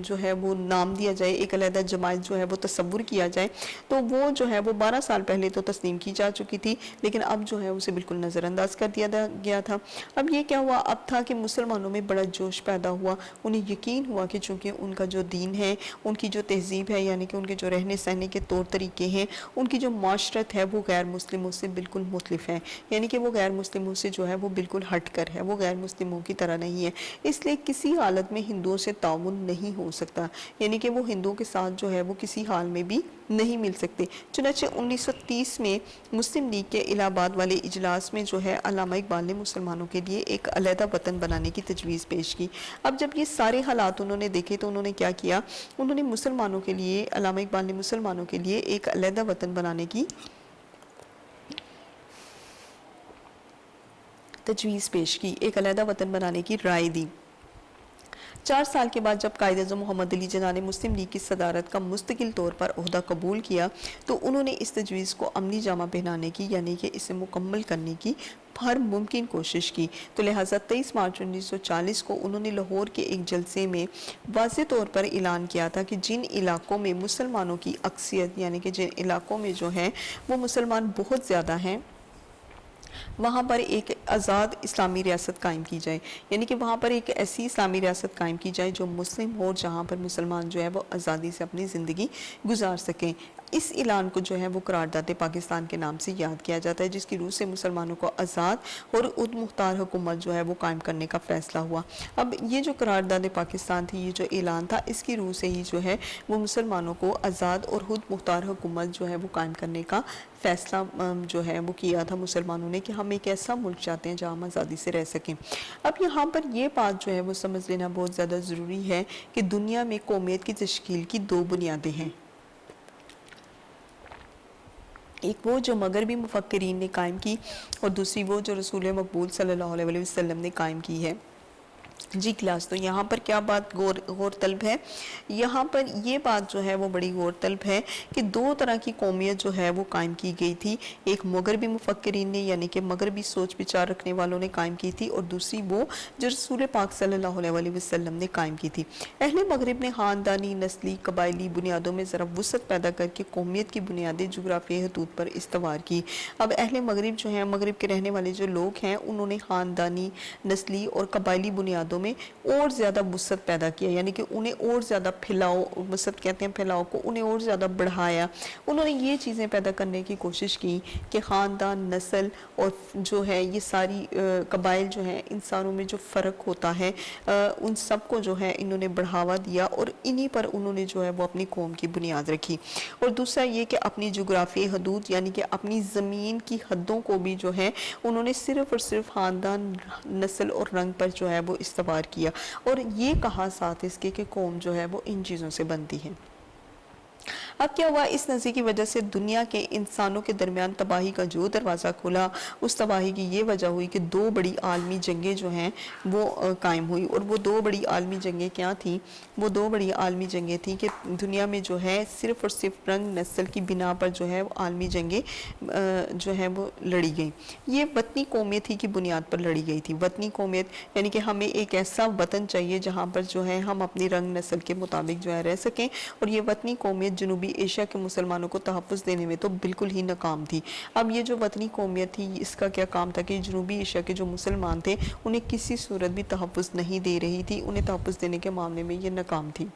S1: جو ہے وہ نام دیا جائے، ایک علیحدہ جماعت جو ہے وہ تصور کیا جائے۔ تو وہ جو ہے وہ 12 سال پہلے تو تسلیم کی جا چکی تھی، لیکن اب جو ہے اسے بالکل نظر انداز کر دیا گیا تھا۔ اب یہ کیا ہوا، اب تھا کہ مسلمانوں میں بڑا جوش پیدا ہوا، انہیں یقین ہوا کہ چونکہ ان کا جو دین ہے، ان کی جو تہذیب ہے، یعنی کہ ان کے جو رہنے سہنے کے طور طریقے ہیں، ان کی جو معاشرت ہے وہ غیر مسلموں سے بالکل مختلف ہے، یعنی کہ وہ غیر مسلموں سے جو ہے وہ بالکل ہٹ کر ہے، وہ غیر مسلموں کی طرح نہیں ہے، اس لیے کسی حالت میں ہندوؤں سے تعاون نہیں ہو سکتا، یعنی کہ وہ ہندوؤں کے ساتھ جو ہے وہ کسی حال میں بھی نہیں مل سکتے۔ چنانچہ 1930 میں مسلم لیگ کے الہ آباد والے اجلاس میں جو ہے علامہ اقبال نے مسلمانوں کے لیے ایک علیحدہ وطن بنانے کی تجویز پیش کی۔ اب جب یہ سارے حالات انہوں نے دیکھے تو انہوں نے کیا کیا، انہوں نے مسلمانوں کے لیے، علامہ اقبال نے مسلمانوں کے لیے ایک علیحدہ وطن بنانے کی تجویز پیش کی، ایک علیحدہ وطن بنانے کی رائے دی۔ 4 سال کے بعد جب قائد اعظم محمد علی جناح نے مسلم لیگ کی صدارت کا مستقل طور پر عہدہ قبول کیا تو انہوں نے اس تجویز کو عملی جامہ پہنانے کی، یعنی کہ اسے مکمل کرنے کی ہر ممکن کوشش کی۔ تو لہٰذا 23 مارچ 1940 کو انہوں نے لاہور کے ایک جلسے میں واضح طور پر اعلان کیا تھا کہ جن علاقوں میں مسلمانوں کی اکثریت، یعنی کہ جن علاقوں میں جو ہیں وہ مسلمان بہت زیادہ ہیں، وہاں پر ایک آزاد اسلامی ریاست قائم کی جائے، یعنی کہ وہاں پر ایک ایسی اسلامی ریاست قائم کی جائے جو مسلم ہو، جہاں پر مسلمان جو ہے وہ آزادی سے اپنی زندگی گزار سکیں۔ اس اعلان کو جو ہے وہ قرارداد پاکستان کے نام سے یاد کیا جاتا ہے، جس کی روح سے مسلمانوں کو آزاد اور خود مختار حکومت جو ہے وہ قائم کرنے کا فیصلہ ہوا۔ اب یہ جو قرارداد پاکستان تھی، یہ جو اعلان تھا، اس کی روح سے ہی جو ہے وہ مسلمانوں کو آزاد اور خود مختار حکومت جو ہے وہ قائم کرنے کا فیصلہ جو ہے وہ کیا تھا مسلمانوں نے کہ ہم ایک ایسا ملک چاہتے ہیں جہاں ہم آزادی سے رہ سکیں۔ اب یہاں پر یہ بات جو ہے وہ سمجھ لینا بہت زیادہ ضروری ہے کہ دنیا میں قومیت کی تشکیل کی 2 بنیادیں ہیں، ایک وہ جو مغربی مفکرین نے قائم کی اور دوسری وہ جو رسول مقبول صلی اللہ علیہ وسلم نے قائم کی ہے۔ جی کلاس، تو یہاں پر کیا بات غور طلب ہے، یہاں پر یہ بات جو ہے وہ بڑی غور طلب ہے کہ 2 طرح کی قومیت جو ہے وہ قائم کی گئی تھی، ایک مغربی مفکرین نے یعنی کہ مغربی سوچ بچار رکھنے والوں نے قائم کی تھی، اور دوسری وہ جو رسول پاک صلی اللہ علیہ وسلم نے قائم کی تھی۔ اہل مغرب نے خاندانی، نسلی، قبائلی بنیادوں میں ذرا وسعت پیدا کر کے قومیت کی بنیادیں جغرافیائی حدود پر استوار کی۔ اب اہل مغرب جو ہیں، مغرب کے رہنے والے جو لوگ ہیں، انہوں نے خاندانی، نسلی اور قبائلی بنیادوں میں اور زیادہ وسعت پیدا کیا، یعنی کہ انہیں اور زیادہ پھیلاؤ، وسعت کہتے ہیں پھیلاؤ کو، انہیں اور زیادہ بڑھایا۔ انہوں نے یہ چیزیں پیدا کرنے کی کوشش کی کہ خاندان، نسل اور جو ہے یہ ساری قبائل جو ہیں، انسانوں میں جو فرق ہوتا ہے، ان سب کو جو ہے انہوں نے بڑھاوا دیا، اور انہی پر انہوں نے جو ہے وہ اپنی قوم کی بنیاد رکھی۔ اور دوسرا یہ کہ اپنی جغرافیائی حدود، یعنی کہ اپنی زمین کی حدوں کو بھی جو ہے انہوں نے صرف اور صرف خاندان، نسل اور رنگ پر جو ہے وہ استوار کیا، اور یہ کہا ساتھ اس کے کہ قوم جو ہے وہ ان چیزوں سے بنتی ہے۔ اب کیا ہوا، اس نظریے کی وجہ سے دنیا کے انسانوں کے درمیان تباہی کا جو دروازہ کھلا، اس تباہی کی یہ وجہ ہوئی کہ 2 بڑی عالمی جنگیں جو ہیں وہ قائم ہوئی، اور وہ 2 بڑی عالمی جنگیں کیا تھیں؟ وہ 2 بڑی عالمی جنگیں تھیں کہ دنیا میں جو ہے صرف اور صرف رنگ، نسل کی بنا پر جو ہے وہ عالمی جنگیں جو ہیں وہ لڑی گئیں۔ یہ وطنی قومیت ہی کی بنیاد پر لڑی گئی تھی۔ وطنی قومیت یعنی کہ ہمیں ایک ایسا وطن چاہیے جہاں پر جو ہے ہم اپنی رنگ نسل کے مطابق جو ہے رہ سکیں، اور یہ وطنی قومیت جنوبی ایشیا کے مسلمانوں کو تحفظ دینے میں تو بالکل ہی ناکام تھی۔ اب یہ جو وطنی قومیت تھی، اس کا کیا کام تھا کہ جنوبی ایشیا کے جو مسلمان تھے انہیں کسی صورت بھی تحفظ نہیں دے رہی تھی، انہیں تحفظ دینے کے معاملے میں یہ ناکام تھی،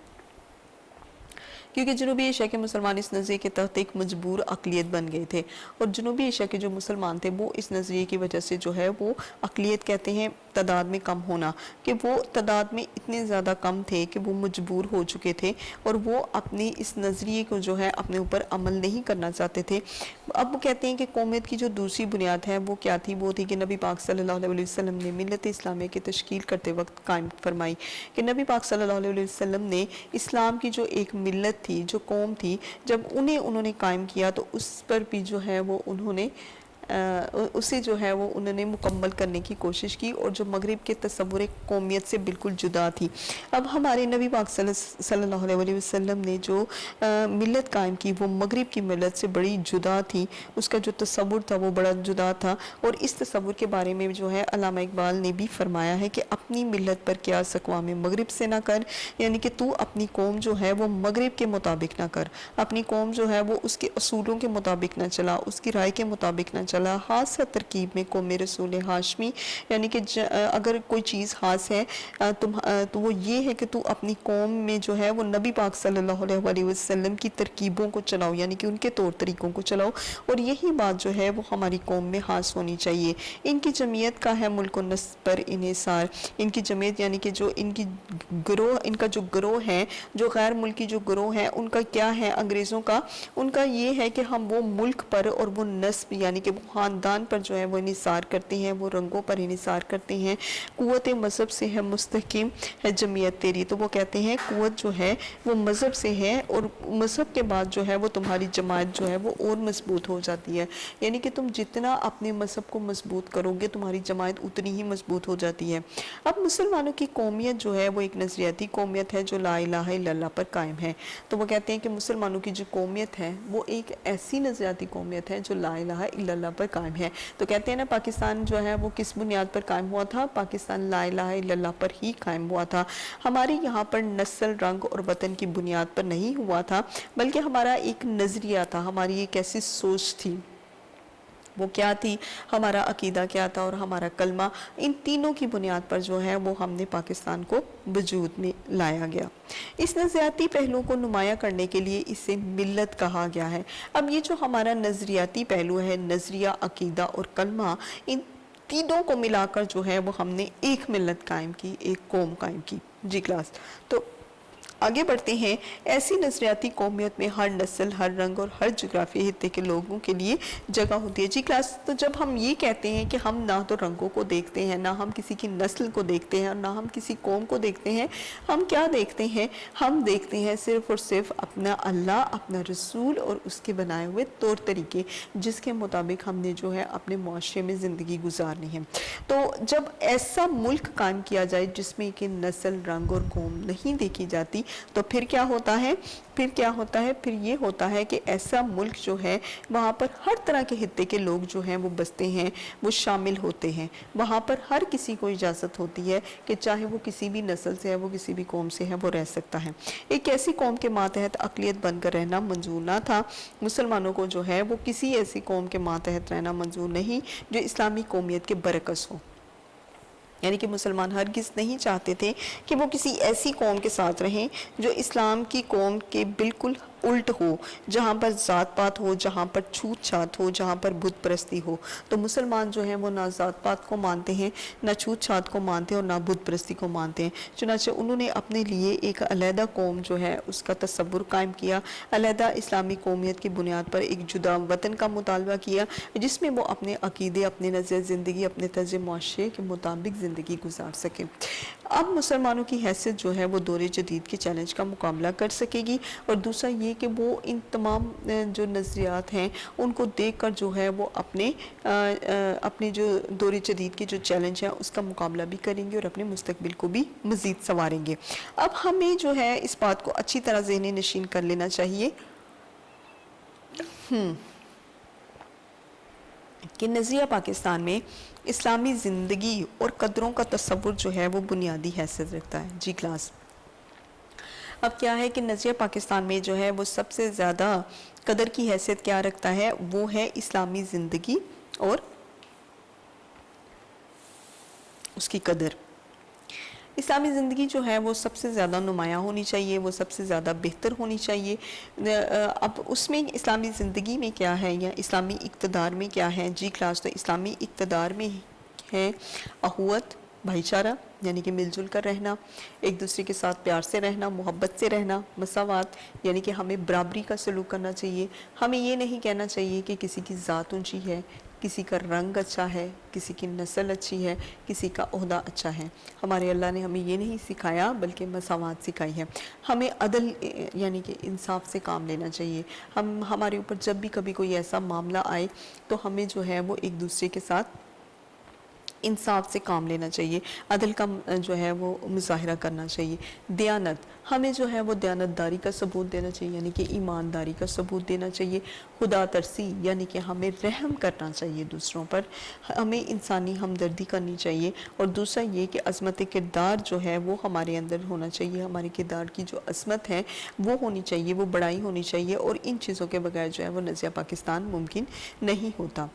S1: کیونکہ جنوبی ایشیا کے مسلمان اس نظریے کے تحت ایک مجبور اقلیت بن گئے تھے، اور جنوبی ایشیا کے جو مسلمان تھے وہ اس نظریے کی وجہ سے جو ہے وہ اقلیت کہتے ہیں تعداد میں کم ہونا کہ وہ تعداد میں اتنے زیادہ کم تھے کہ وہ مجبور ہو چکے تھے اور وہ اپنی اس نظریے کو جو ہے اپنے اوپر عمل نہیں کرنا چاہتے تھے۔ اب وہ کہتے ہیں کہ قومیت کی جو دوسری بنیاد ہے وہ کیا تھی؟ وہ تھی کہ نبی پاک صلی اللہ علیہ وسلم نے ملت اسلامیہ کی تشکیل کرتے وقت قائم فرمائی کہ نبی پاک صلی اللہ علیہ وسلم نے اسلام کی جو ایک ملت تھی، جو قوم تھی، جب انہوں نے قائم کیا تو اس پر بھی جو ہے وہ انہوں نے اسے جو ہے وہ انہوں نے مکمل کرنے کی کوشش کی، اور جو مغرب کے تصور قومیت سے بالکل جدا تھی۔ اب ہمارے نبی پاک صلی اللہ علیہ وسلم نے جو ملت قائم کی وہ مغرب کی ملت سے بڑی جدا تھی، اس کا جو تصور تھا وہ بڑا جدا تھا، اور اس تصور کے بارے میں جو ہے علامہ اقبال نے بھی فرمایا ہے کہ اپنی ملت پر قیاس اقوام مغرب سے نہ کر، یعنی کہ تو اپنی قوم جو ہے وہ مغرب کے مطابق نہ کر، اپنی قوم جو ہے وہ اس کے اصولوں کے مطابق نہ چلا، اس کی رائے کے مطابق نہ چلا۔ خاص ترکیب میں قوم رسول ہاشمی، یعنی کہ اگر کوئی چیز خاص ہے تو وہ یہ ہے کہ تو اپنی قوم میں جو ہے وہ نبی پاک صلی اللہ علیہ وسلم کی ترکیبوں کو چلاؤ، یعنی کہ ان کے طور طریقوں کو چلاؤ، اور یہی بات جو ہے وہ ہماری قوم میں خاص ہونی چاہیے۔ ان کی جمعیت کا ہے ملک و نسب پر انحصار، ان کی جمعیت یعنی کہ جو ان کی گروہ، ان کا جو گروہ ہے، جو غیر ملکی جو گروہ ہیں، ان کا کیا ہے انگریزوں کا؟ ان کا یہ ہے کہ ہم وہ ملک پر اور وہ نسب یعنی کہ وہ خاندان پر جو ہے وہ انحصار کرتے ہیں، وہ رنگوں پر انحصار کرتے ہیں۔ قوت مذہب سے ہے مستحکم ہے جمعیت تیری، تو وہ کہتے ہیں قوت جو ہے وہ مذہب سے ہے، اور مذہب کے بعد جو ہے وہ تمہاری جماعت جو ہے وہ اور مضبوط ہو جاتی ہے، یعنی کہ تم جتنا اپنے مذہب کو مضبوط کرو گے تمہاری جماعت اتنی ہی مضبوط ہو جاتی ہے۔ اب مسلمانوں کی قومیت جو ہے وہ ایک نظریاتی قومیت ہے جو لا الہ الا اللہ پر قائم ہے، تو وہ کہتے ہیں کہ مسلمانوں کی جو قومیت ہے وہ ایک ایسی نظریاتی قومیت ہے جو لا الہ الا اللہ پر قائم ہے۔ تو کہتے ہیں نا پاکستان جو ہے وہ کس بنیاد پر قائم ہوا تھا؟ پاکستان لا الہ الا اللہ پر ہی قائم ہوا تھا۔ ہمارے یہاں پر نسل، رنگ اور وطن کی بنیاد پر نہیں ہوا تھا، بلکہ ہمارا ایک نظریہ تھا، ہماری ایک ایسی سوچ تھی۔ وہ کیا تھی؟ ہمارا عقیدہ کیا تھا اور ہمارا کلمہ، ان تینوں کی بنیاد پر جو ہے وہ ہم نے پاکستان کو وجود میں لایا گیا۔ اس نظریاتی پہلو کو نمایاں کرنے کے لیے اسے ملت کہا گیا ہے۔ اب یہ جو ہمارا نظریاتی پہلو ہے، نظریہ، عقیدہ اور کلمہ، ان تینوں کو ملا کر جو ہے وہ ہم نے ایک ملت قائم کی، ایک قوم قائم کی۔ جی کلاس، تو آگے بڑھتے ہیں۔ ایسی نظریاتی قومیت میں ہر نسل، ہر رنگ اور ہر جغرافیائی خطے کے لوگوں کے لیے جگہ ہوتی ہے۔ جی کلاس، تو جب ہم یہ کہتے ہیں کہ ہم نہ تو رنگوں کو دیکھتے ہیں، نہ ہم کسی کی نسل کو دیکھتے ہیں، اور نہ ہم کسی قوم کو دیکھتے ہیں، ہم کیا دیکھتے ہیں؟ ہم دیکھتے ہیں صرف اور صرف اپنا اللہ، اپنا رسول اور اس کے بنائے ہوئے طور طریقے، جس کے مطابق ہم نے جو ہے اپنے معاشرے میں زندگی گزارنی ہے۔ تو جب ایسا ملک قائم کیا جائے جس میں کہ نسل، رنگ اور قوم نہیں دیکھی جاتی، تو پھر کیا ہوتا ہے؟ پھر یہ ہوتا ہے کہ ایسا ملک جو ہے وہاں پر ہر طرح کے خطے کے لوگ جو ہیں وہ بستے ہیں، وہ شامل ہوتے ہیں، وہاں پر ہر کسی کو اجازت ہوتی ہے کہ چاہے وہ کسی بھی نسل سے ہے، وہ کسی بھی قوم سے ہے، وہ رہ سکتا ہے۔ ایک ایسی قوم کے ماتحت اقلیت بن کر رہنا منظور نہ تھا۔ مسلمانوں کو جو ہے وہ کسی ایسی قوم کے ماتحت رہنا منظور نہیں جو اسلامی قومیت کے برعکس ہو، یعنی کہ مسلمان ہرگز نہیں چاہتے تھے کہ وہ کسی ایسی قوم کے ساتھ رہیں جو اسلام کی قوم کے بالکل الٹ ہو، جہاں پر ذات پات ہو، جہاں پر چھوت چھات ہو، جہاں پر بت پرستی ہو۔ تو مسلمان جو ہیں وہ نہ ذات پات کو مانتے ہیں، نہ چھوت چھات کو مانتے ہیں، اور نہ بت پرستی کو مانتے ہیں۔ چنانچہ انہوں نے اپنے لیے ایک علیحدہ قوم جو ہے اس کا تصور قائم کیا، علیحدہ اسلامی قومیت کی بنیاد پر ایک جدا وطن کا مطالبہ کیا، جس میں وہ اپنے عقیدے، اپنے نظر زندگی، اپنے طرز معاشرے کے مطابق زندگی گزار سکے۔ اب مسلمانوں کی حیثیت جو ہے وہ دور جدید کے چیلنج کا مقابلہ کر سکے گی، اور دوسرا یہ کہ وہ ان تمام جو نظریات ہیں ان کو دیکھ کر جو ہے وہ اپنے جو دور جدید کے جو چیلنج ہیں اس کا مقابلہ بھی کریں گے اور اپنے مستقبل کو بھی مزید سنواریں گے۔ اب ہمیں جو ہے اس بات کو اچھی طرح ذہنی نشین کر لینا چاہیے کہ نظریہ پاکستان میں اسلامی زندگی اور قدروں کا تصور جو ہے وہ بنیادی حیثیت رکھتا ہے۔ جی کلاس، اب کیا ہے کہ نظریہ پاکستان میں جو ہے وہ سب سے زیادہ قدر کی حیثیت کیا رکھتا ہے؟ وہ ہے اسلامی زندگی اور اس کی قدر۔ اسلامی زندگی جو ہے وہ سب سے زیادہ نمایاں ہونی چاہیے، وہ سب سے زیادہ بہتر ہونی چاہیے۔ اب اس میں اسلامی زندگی میں کیا ہے یا اسلامی اقتدار میں کیا ہے؟ جی کلاس، تو اسلامی اقتدار میں ہے اخوت، بھائی چارہ یعنی کہ مل جل کر رہنا، ایک دوسرے کے ساتھ پیار سے رہنا، محبت سے رہنا، مساوات یعنی کہ ہمیں برابری کا سلوک کرنا چاہیے. ہمیں یہ نہیں کہنا چاہیے کہ کسی کی ذات اونچی ہے، کسی کا رنگ اچھا ہے، کسی کی نسل اچھی ہے، کسی کا عہدہ اچھا ہے. ہمارے اللہ نے ہمیں یہ نہیں سکھایا بلکہ مساوات سکھائی ہے. ہمیں عدل یعنی کہ انصاف سے کام لینا چاہیے. ہمارے اوپر جب بھی کبھی کوئی ایسا معاملہ آئے تو ہمیں جو ہے وہ ایک دوسرے کے ساتھ انصاف سے کام لینا چاہیے، عدل کا جو ہے وہ مظاہرہ کرنا چاہیے. دیانت، ہمیں جو ہے وہ دیانتداری کا ثبوت دینا چاہیے یعنی کہ ایمانداری کا ثبوت دینا چاہیے. خدا ترسی یعنی کہ ہمیں رحم کرنا چاہیے دوسروں پر، ہمیں انسانی ہمدردی کرنی چاہیے. اور دوسرا یہ کہ عظمت کردار جو ہے وہ ہمارے اندر ہونا چاہیے، ہمارے کردار کی جو عظمت ہے وہ ہونی چاہیے، وہ بڑائی ہونی چاہیے. اور ان چیزوں کے بغیر جو ہے وہ نظریہ پاکستان ممکن نہیں ہوتا.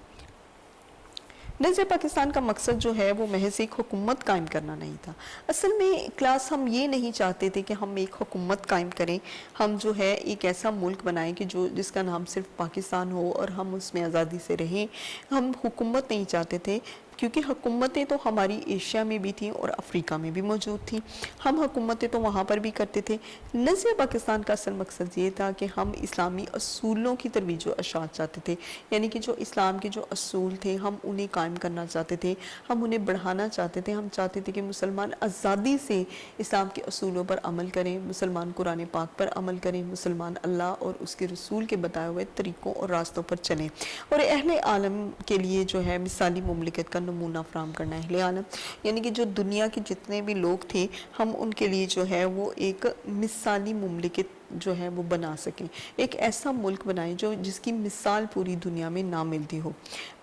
S1: نظریہ پاکستان کا مقصد جو ہے وہ محض ایک حکومت قائم کرنا نہیں تھا. اصل میں کلاس ہم یہ نہیں چاہتے تھے کہ ہم ایک حکومت قائم کریں، ہم جو ہے ایک ایسا ملک بنائیں کہ جس کا نام صرف پاکستان ہو اور ہم اس میں آزادی سے رہیں. ہم حکومت نہیں چاہتے تھے کیونکہ حکومتیں تو ہماری ایشیا میں بھی تھیں اور افریقہ میں بھی موجود تھیں، ہم حکومتیں تو وہاں پر بھی کرتے تھے. نظریہ پاکستان کا اصل مقصد یہ تھا کہ ہم اسلامی اصولوں کی ترویج و اشاعت چاہتے تھے، یعنی کہ جو اسلام کے جو اصول تھے ہم انہیں قائم کرنا چاہتے تھے، ہم انہیں بڑھانا چاہتے تھے. ہم چاہتے تھے کہ مسلمان آزادی سے اسلام کے اصولوں پر عمل کریں، مسلمان قرآن پاک پر عمل کریں، مسلمان اللہ اور اس کے رسول کے بتائے ہوئے طریقوں اور راستوں پر چلیں، اور اہل عالم کے لیے جو ہے مثالی مملکت کا نمونہ فراہم کرنا. اہل عالم یعنی کہ جو دنیا کے جتنے بھی لوگ تھے ہم ان کے لیے جو ہے وہ ایک مثالی مملکت جو ہے وہ بنا سکیں، ایک ایسا ملک بنائیں جس کی مثال پوری دنیا میں نہ ملتی ہو.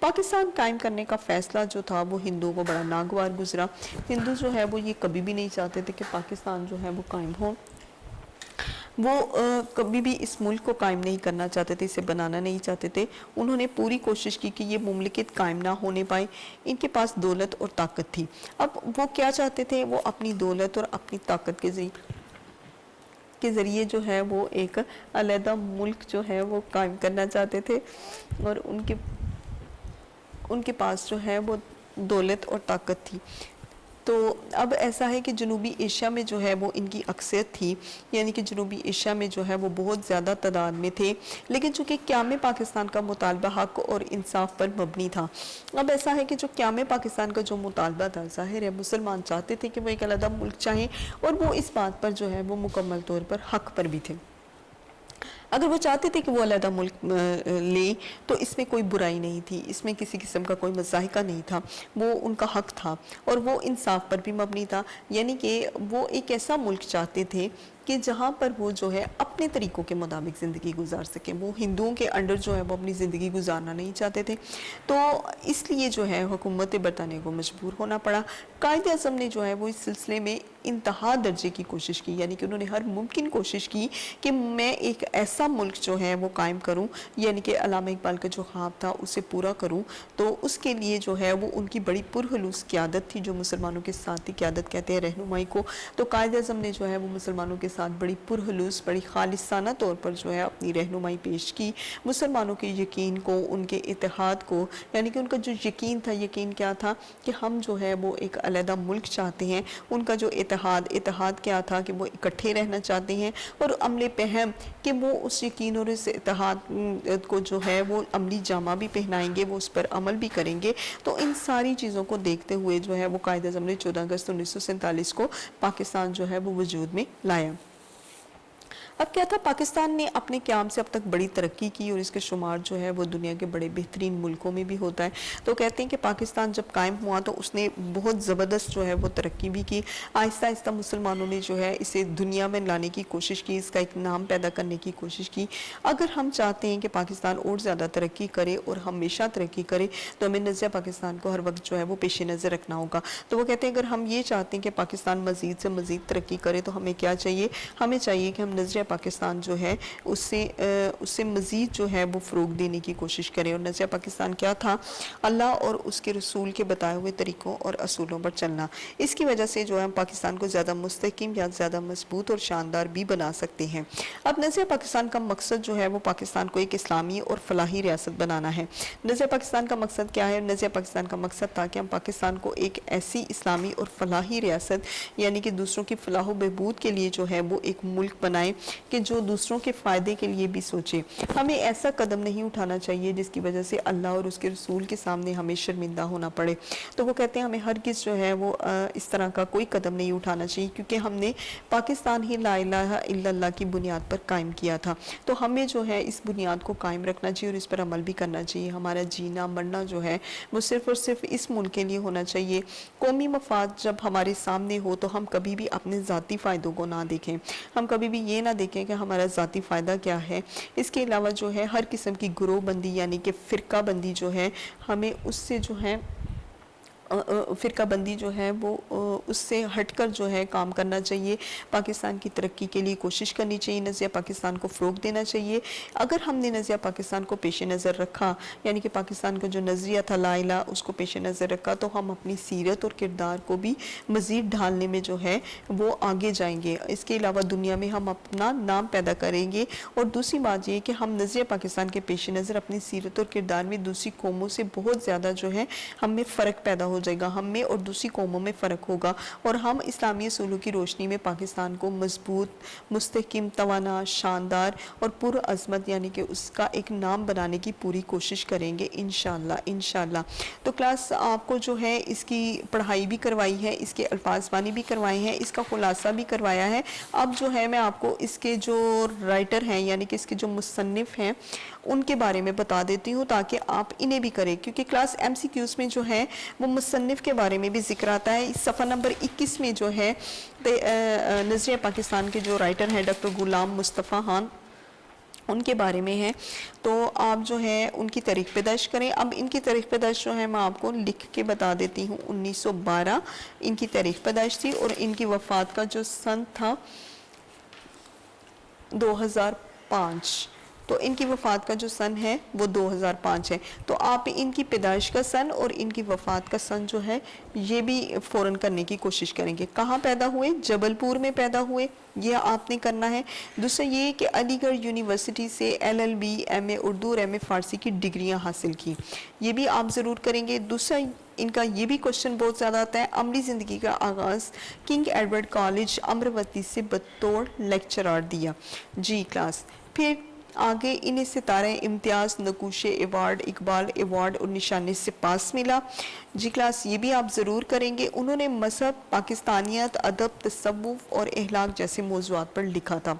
S1: پاکستان قائم کرنے کا فیصلہ جو تھا وہ ہندوؤں کو بڑا ناگوار گزرا. ہندو جو ہے وہ یہ کبھی بھی نہیں چاہتے تھے کہ پاکستان جو ہے وہ قائم ہو، وہ کبھی بھی اس ملک کو قائم نہیں کرنا چاہتے تھے، اسے بنانا نہیں چاہتے تھے. انہوں نے پوری کوشش کی کہ یہ مملکت قائم نہ ہونے پائے. ان کے پاس دولت اور طاقت تھی. اب وہ کیا چاہتے تھے؟ وہ اپنی دولت اور اپنی طاقت کے ذریعے جو ہے وہ ایک علیحدہ ملک جو ہے وہ قائم کرنا چاہتے تھے، اور ان کے پاس جو ہے وہ دولت اور طاقت تھی. تو اب ایسا ہے کہ جنوبی ایشیا میں جو ہے وہ ان کی اکثریت تھی، یعنی کہ جنوبی ایشیا میں جو ہے وہ بہت زیادہ تعداد میں تھے، لیکن چونکہ قیام پاکستان کا مطالبہ حق اور انصاف پر مبنی تھا. اب ایسا ہے کہ جو قیام پاکستان کا جو مطالبہ تھا، ظاہر ہے مسلمان چاہتے تھے کہ وہ ایک علیحدہ ملک چاہیں، اور وہ اس بات پر جو ہے وہ مکمل طور پر حق پر بھی تھے. اگر وہ چاہتے تھے کہ وہ علیحدہ ملک لیں تو اس میں کوئی برائی نہیں تھی، اس میں کسی قسم کا کوئی مضاحکہ نہیں تھا، وہ ان کا حق تھا اور وہ انصاف پر بھی مبنی تھا. یعنی کہ وہ ایک ایسا ملک چاہتے تھے کہ جہاں پر وہ جو ہے اپنے طریقوں کے مطابق زندگی گزار سکیں. وہ ہندوؤں کے انڈر جو ہے وہ اپنی زندگی گزارنا نہیں چاہتے تھے، تو اس لیے جو ہے حکومت برطانیہ کو مجبور ہونا پڑا. قائد اعظم نے جو ہے وہ اس سلسلے میں انتہا درجے کی کوشش کی، یعنی کہ انہوں نے ہر ممکن کوشش کی کہ میں ایک ایسا ملک جو ہے وہ قائم کروں، یعنی کہ علامہ اقبال کا جو خواب تھا اسے پورا کروں. تو اس کے لیے جو ہے وہ ان کی بڑی پرخلوص قیادت تھی، جو مسلمانوں کے ساتھ تھی، قیادت کہتے ہیں رہنمائی کو. تو قائد اعظم نے جو ہے وہ مسلمانوں کے ساتھ بڑی پرخلوص، بڑی خالصانہ طور پر جو ہے اپنی رہنمائی پیش کی. مسلمانوں کے یقین کو، ان کے اتحاد کو، یعنی کہ ان کا جو یقین تھا، یقین کیا تھا کہ ہم جو ہے وہ ایک علیحدہ ملک چاہتے ہیں. ان کا جو اتحاد کیا تھا کہ وہ اکٹھے رہنا چاہتے ہیں، اور عمل پہم کہ وہ اس یقین اور اس اتحاد کو جو ہے وہ عملی جامہ بھی پہنائیں گے، وہ اس پر عمل بھی کریں گے. تو ان ساری چیزوں کو دیکھتے ہوئے جو ہے وہ قائد اعظم نے 14 اگست 1947 کو پاکستان جو ہے وہ وجود میں لایا. اب کیا تھا، پاکستان نے اپنے قیام سے اب تک بڑی ترقی کی اور اس کے شمار جو ہے وہ دنیا کے بڑے بہترین ملکوں میں بھی ہوتا ہے. تو کہتے ہیں کہ پاکستان جب قائم ہوا تو اس نے بہت زبردست جو ہے وہ ترقی بھی کی. آہستہ آہستہ مسلمانوں نے جو ہے اسے دنیا میں لانے کی کوشش کی، اس کا ایک نام پیدا کرنے کی کوشش کی. اگر ہم چاہتے ہیں کہ پاکستان اور زیادہ ترقی کرے اور ہمیشہ ترقی کرے تو ہمیں نظریہ پاکستان کو ہر وقت جو ہے وہ پیش نظر رکھنا ہوگا. تو وہ کہتے ہیں اگر ہم یہ چاہتے ہیں کہ پاکستان مزید سے مزید ترقی کرے تو ہمیں کیا چاہیے؟ ہمیں چاہیے کہ ہم نظریہ پاکستان جو ہے اسے مزید جو ہے وہ فروغ دینے کی کوشش کریں. اور نظریہ پاکستان کیا تھا؟ اللہ اور اس کے رسول کے بتائے ہوئے طریقوں اور اصولوں پر چلنا. اس کی وجہ سے جو ہے ہم پاکستان کو زیادہ مستحکم یا زیادہ مضبوط اور شاندار بھی بنا سکتے ہیں. اب نظریہ پاکستان کا مقصد جو ہے وہ پاکستان کو ایک اسلامی اور فلاحی ریاست بنانا ہے. نظریہ پاکستان کا مقصد کیا ہے؟ نظریہ پاکستان کا مقصد تھا کہ ہم پاکستان کو ایک ایسی اسلامی اور فلاحی ریاست یعنی کہ دوسروں کی فلاح و بہبود کے لیے جو ہے وہ ایک ملک بنائیں کہ جو دوسروں کے فائدے کے لیے بھی سوچے. ہمیں ایسا قدم نہیں اٹھانا چاہیے جس کی وجہ سے اللہ اور اس کے رسول کے سامنے ہمیں شرمندہ ہونا پڑے. تو وہ کہتے ہیں ہمیں ہرگز جو ہے وہ اس طرح کا کوئی قدم نہیں اٹھانا چاہیے کیونکہ ہم نے پاکستان ہی لا الہ الا اللہ کی بنیاد پر قائم کیا تھا. تو ہمیں جو ہے اس بنیاد کو قائم رکھنا چاہیے اور اس پر عمل بھی کرنا چاہیے. ہمارا جینا مرنا جو ہے وہ صرف اور صرف اس ملک کے لیے ہونا چاہیے. قومی مفاد جب ہمارے سامنے ہو تو ہم کبھی بھی اپنے ذاتی فائدوں کو نہ دیکھیں. ہم کبھی بھی یہ نہ دیکھیں کہ ہمارا ذاتی فائدہ کیا ہے. اس کے علاوہ جو ہے ہر قسم کی گروہ بندی یعنی کہ فرقہ بندی جو ہے ہمیں اس سے جو ہے فرقہ بندی جو ہے وہ اس سے ہٹ کر جو ہے کام کرنا چاہیے. پاکستان کی ترقی کے لیے کوشش کرنی چاہیے. نظریہ پاکستان کو فروغ دینا چاہیے. اگر ہم نے نظریہ پاکستان کو پیش نظر رکھا یعنی کہ پاکستان کا جو نظریہ تھا لا الہ اس کو پیش نظر رکھا تو ہم اپنی سیرت اور کردار کو بھی مزید ڈھالنے میں جو ہے وہ آگے جائیں گے. اس کے علاوہ دنیا میں ہم اپنا نام پیدا کریں گے. اور دوسری بات یہ کہ ہم نظریہ پاکستان کے پیش نظر اپنی سیرت اور کردار میں دوسری قوموں سے بہت زیادہ جو ہے ہم میں فرق پیدا ہو جائے گا. ہم میں اور دوسری قوموں میں فرق ہوگا اور ہم اسلامی اصولوں کی روشنی میں پاکستان کو مضبوط, مستحکم, توانا, شاندار اور پرعظمت یعنی کہ اس کا ایک نام بنانے کی پوری کوشش کریں گے انشاءاللہ. تو کلاس آپ کو جو ہے اس کی پڑھائی بھی کروائی ہے, اس کے الفاظ بانی بھی کروائی ہیں, اس کا خلاصہ بھی کروایا ہے. اب جو ہے میں آپ کو اس کے جو رائٹر ہیں یعنی کہ اس کے جو مصنف ہیں ان کے بارے میں بتا دیتی ہوں تاکہ آپ انہیں بھی کریں کیونکہ کلاس ایم سی کیوز میں جو ہے وہ مصنف کے بارے میں بھی ذکر آتا ہے. صفحہ نمبر 21 میں جو ہے نظریہ پاکستان کے جو رائٹر ہیں ڈاکٹر غلام مصطفیٰ خان ان کے بارے میں ہے. تو آپ جو ہے ان کی تاریخ پیدائش کریں. اب ان کی تاریخ پیدائش جو ہے میں آپ کو لکھ کے بتا دیتی ہوں. 1912 ان کی تاریخ پیدائش تھی اور ان کی وفات کا جو سن تھا 2005. تو ان کی وفات کا جو سن ہے وہ 2005 ہے. تو آپ ان کی پیدائش کا سن اور ان کی وفات کا سن جو ہے یہ بھی فوراً کرنے کی کوشش کریں گے. کہاں پیدا ہوئے؟ جبل پور میں پیدا ہوئے, یہ آپ نے کرنا ہے. دوسرا یہ کہ علی گڑھ یونیورسٹی سے LLB MA اردو اور MA فارسی کی ڈگریاں حاصل کی, یہ بھی آپ ضرور کریں گے. دوسرا ان کا یہ بھی کوشچن بہت زیادہ آتا ہے, عملی زندگی کا آغاز کنگ ایڈورڈ کالج امراوتی سے بطور لیکچرار دیا. جی کلاس. پھر آگے انہیں ستارہ امتیاز, نقوش ایوارڈ, اقبال ایوارڈ اور نشان سپاس ملا. جی کلاس یہ بھی آپ ضرور کریں گے. انہوں نے مذہب, پاکستانیت, ادب, تصوف اور اخلاق جیسے موضوعات پر لکھا تھا.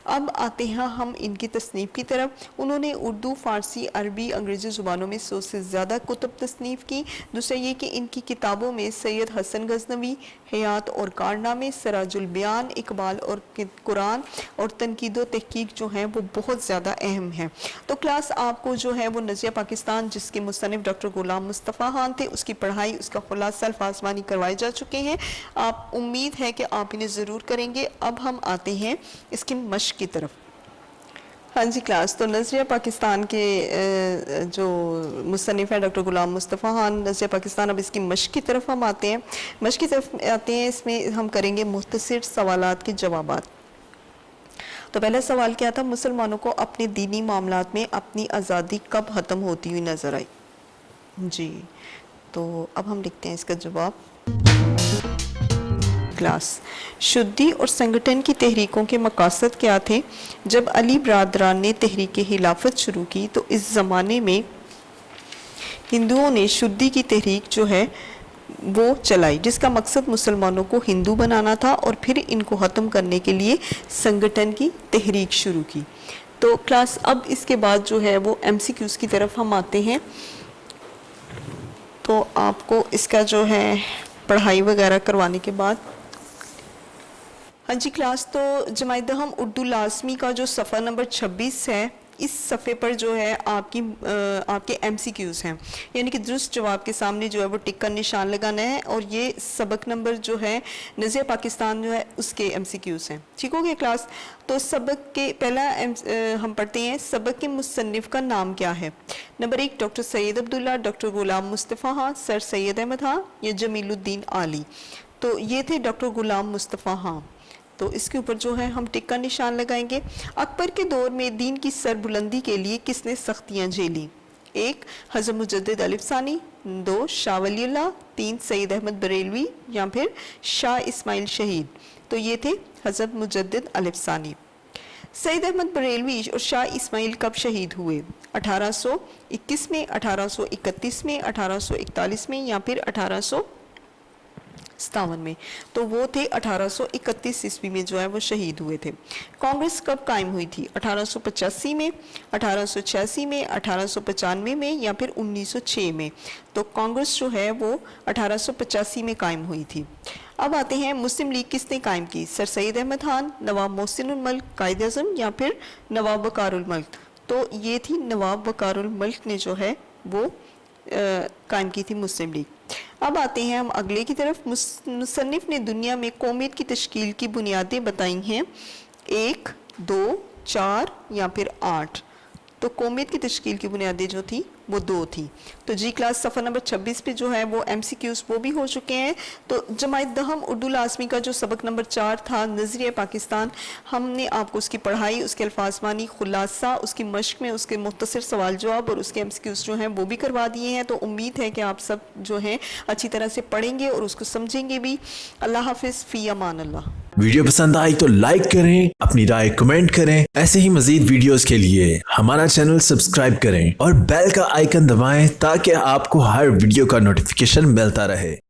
S1: اب آتے ہیں ہم ان کی تصنیف کی طرف. انہوں نے اردو, فارسی, عربی, انگریزی زبانوں میں 100 سے زیادہ کتب تصنیف کی. دوسرا یہ کہ ان کی کتابوں میں سید حسن غزنوی, حیات اور کارنامے, سراج البیان, اقبال اور قرآن اور تنقید و تحقیق جو ہیں وہ بہت زیادہ اہم ہیں. تو کلاس آپ کو جو ہے وہ نظریہ پاکستان جس کے مصنف ڈاکٹر غلام مصطفیٰ خان تھے اس کی پڑھائی, اس کا خلاصہ, الفاظ بانی کروائے جا چکے ہیں. آپ امید ہے کہ آپ انہیں ضرور کریں گے. اب ہم آتے ہیں اس کی مشق کی طرف. ہاں جی کلاس. تو نظریہ پاکستان کے جو مصنف ہیں ڈاکٹر غلام مصطفیٰ خان, نظریہ پاکستان, اب اس کی مشق کی طرف ہم آتے ہیں. مشق کی طرف آتے ہیں. اس میں ہم کریں گے مختصر سوالات کے جوابات. تو پہلا سوال کیا تھا؟ مسلمانوں کو اپنے دینی معاملات میں اپنی آزادی کب ختم ہوتی ہوئی نظر آئی؟ جی تو اب ہم لکھتے ہیں اس کا جواب. کلاس. شدی اور سنگٹن کی تحریکوں کے مقاصد کیا تھے؟ جب علی برادران نے تحریک خلافت شروع کی تو اس زمانے میں ہندوؤں نے شدی کی تحریک جو ہے وہ چلائی جس کا مقصد مسلمانوں کو ہندو بنانا تھا اور پھر ان کو ختم کرنے کے لیے سنگٹن کی تحریک شروع کی. تو کلاس اب اس کے بعد جو ہے وہ MCQs کی طرف ہم آتے ہیں. تو آپ کو اس کا جو ہے پڑھائی وغیرہ کروانے کے بعد ہاں جی کلاس. تو جماعت ہم اردو لازمی کا جو صفحہ نمبر 26 ہے اس صفحے پر جو ہے آپ کے MCQs ہیں، یعنی کہ درست جواب کے سامنے جو ہے وہ ٹک کا نشان لگانا ہے، اور یہ سبق نمبر جو ہے نظریہ پاکستان جو ہے اس کے MCQs ہیں. ٹھیک ہو گیا کلاس؟ تو سبق کے پہلا ہم پڑھتے ہیں، سبق کے مصنف کا نام کیا ہے؟ نمبر 1 ڈاکٹر سید عبداللہ، ڈاکٹر غلام مصطفیٰ خان، سر سید احمد خان یا جمیل الدین عالی. تو یہ تھے ڈاکٹر غلام مصطفیٰ خان. تو اس کے اوپر جو ہے ہم ٹک کا نشان لگائیں گے. اکبر کے دور میں دین کی سر بلندی کے لیے کس نے سختیاں جھیلیں؟ 1 حضرت مجدد الف ثانی، 2 شاہ ولی اللہ، 3 سید احمد بریلوی یا پھر شاہ اسماعیل شہید. تو یہ تھے حضرت مجدد الف ثانی. سید احمد بریلوی اور شاہ اسماعیل کب شہید ہوئے؟ 1821 میں، 1831 میں، 1841 میں یا پھر 1857 میں. تو وہ تھے 1831 عیسوی میں جو ہے وہ شہید ہوئے تھے. کانگریس کب قائم ہوئی تھی؟ 1885 میں، 1886 میں، 1895 میں یا پھر 1906 میں. تو کانگریس جو ہے وہ 1885 میں قائم ہوئی تھی. اب آتے ہیں مسلم لیگ کس نے قائم کی؟ سر سید احمد خان، نواب محسن الملک قائد اعظم یا پھر نواب وقار الملک. تو یہ تھی نواب وقار الملک نے جو ہے وہ قائم کی تھی مسلم لیگ. اب آتے ہیں ہم اگلے کی طرف. مصنف نے دنیا میں قومیت کی تشکیل کی بنیادیں بتائی ہیں 1 2 4 یا پھر 8. تو قومیت کی تشکیل کی بنیادیں جو تھی وہ 2 تھی. تو جی کلاس صفحہ نمبر 26 پہ جو ہے وہ MCQs وہ بھی ہو چکے ہیں. تو جماعت دہم اردو لازمی کا جو سبق نمبر 4 تھا نظریہ پاکستان، ہم نے آپ کو اس کی پڑھائی، اس کے الفاظ مانی، خلاصہ، اس کی مشق میں اس کے مختصر سوال جواب اور اس کے MCQs جو ہیں وہ بھی کروا دیے ہیں. تو امید ہے کہ آپ سب جو ہیں اچھی طرح سے پڑھیں گے اور اس کو سمجھیں گے بھی. اللہ حافظ، فی امان اللہ.
S2: ویڈیو پسند آئی تو لائک کریں، اپنی رائے کمنٹ کریں. ایسے ہی مزید ویڈیوز کے لیے ہمارا چینل سبسکرائب کریں اور بیل کا آئیکن دبائیں تاکہ آپ کو ہر ویڈیو کا نوٹیفیکیشن ملتا رہے.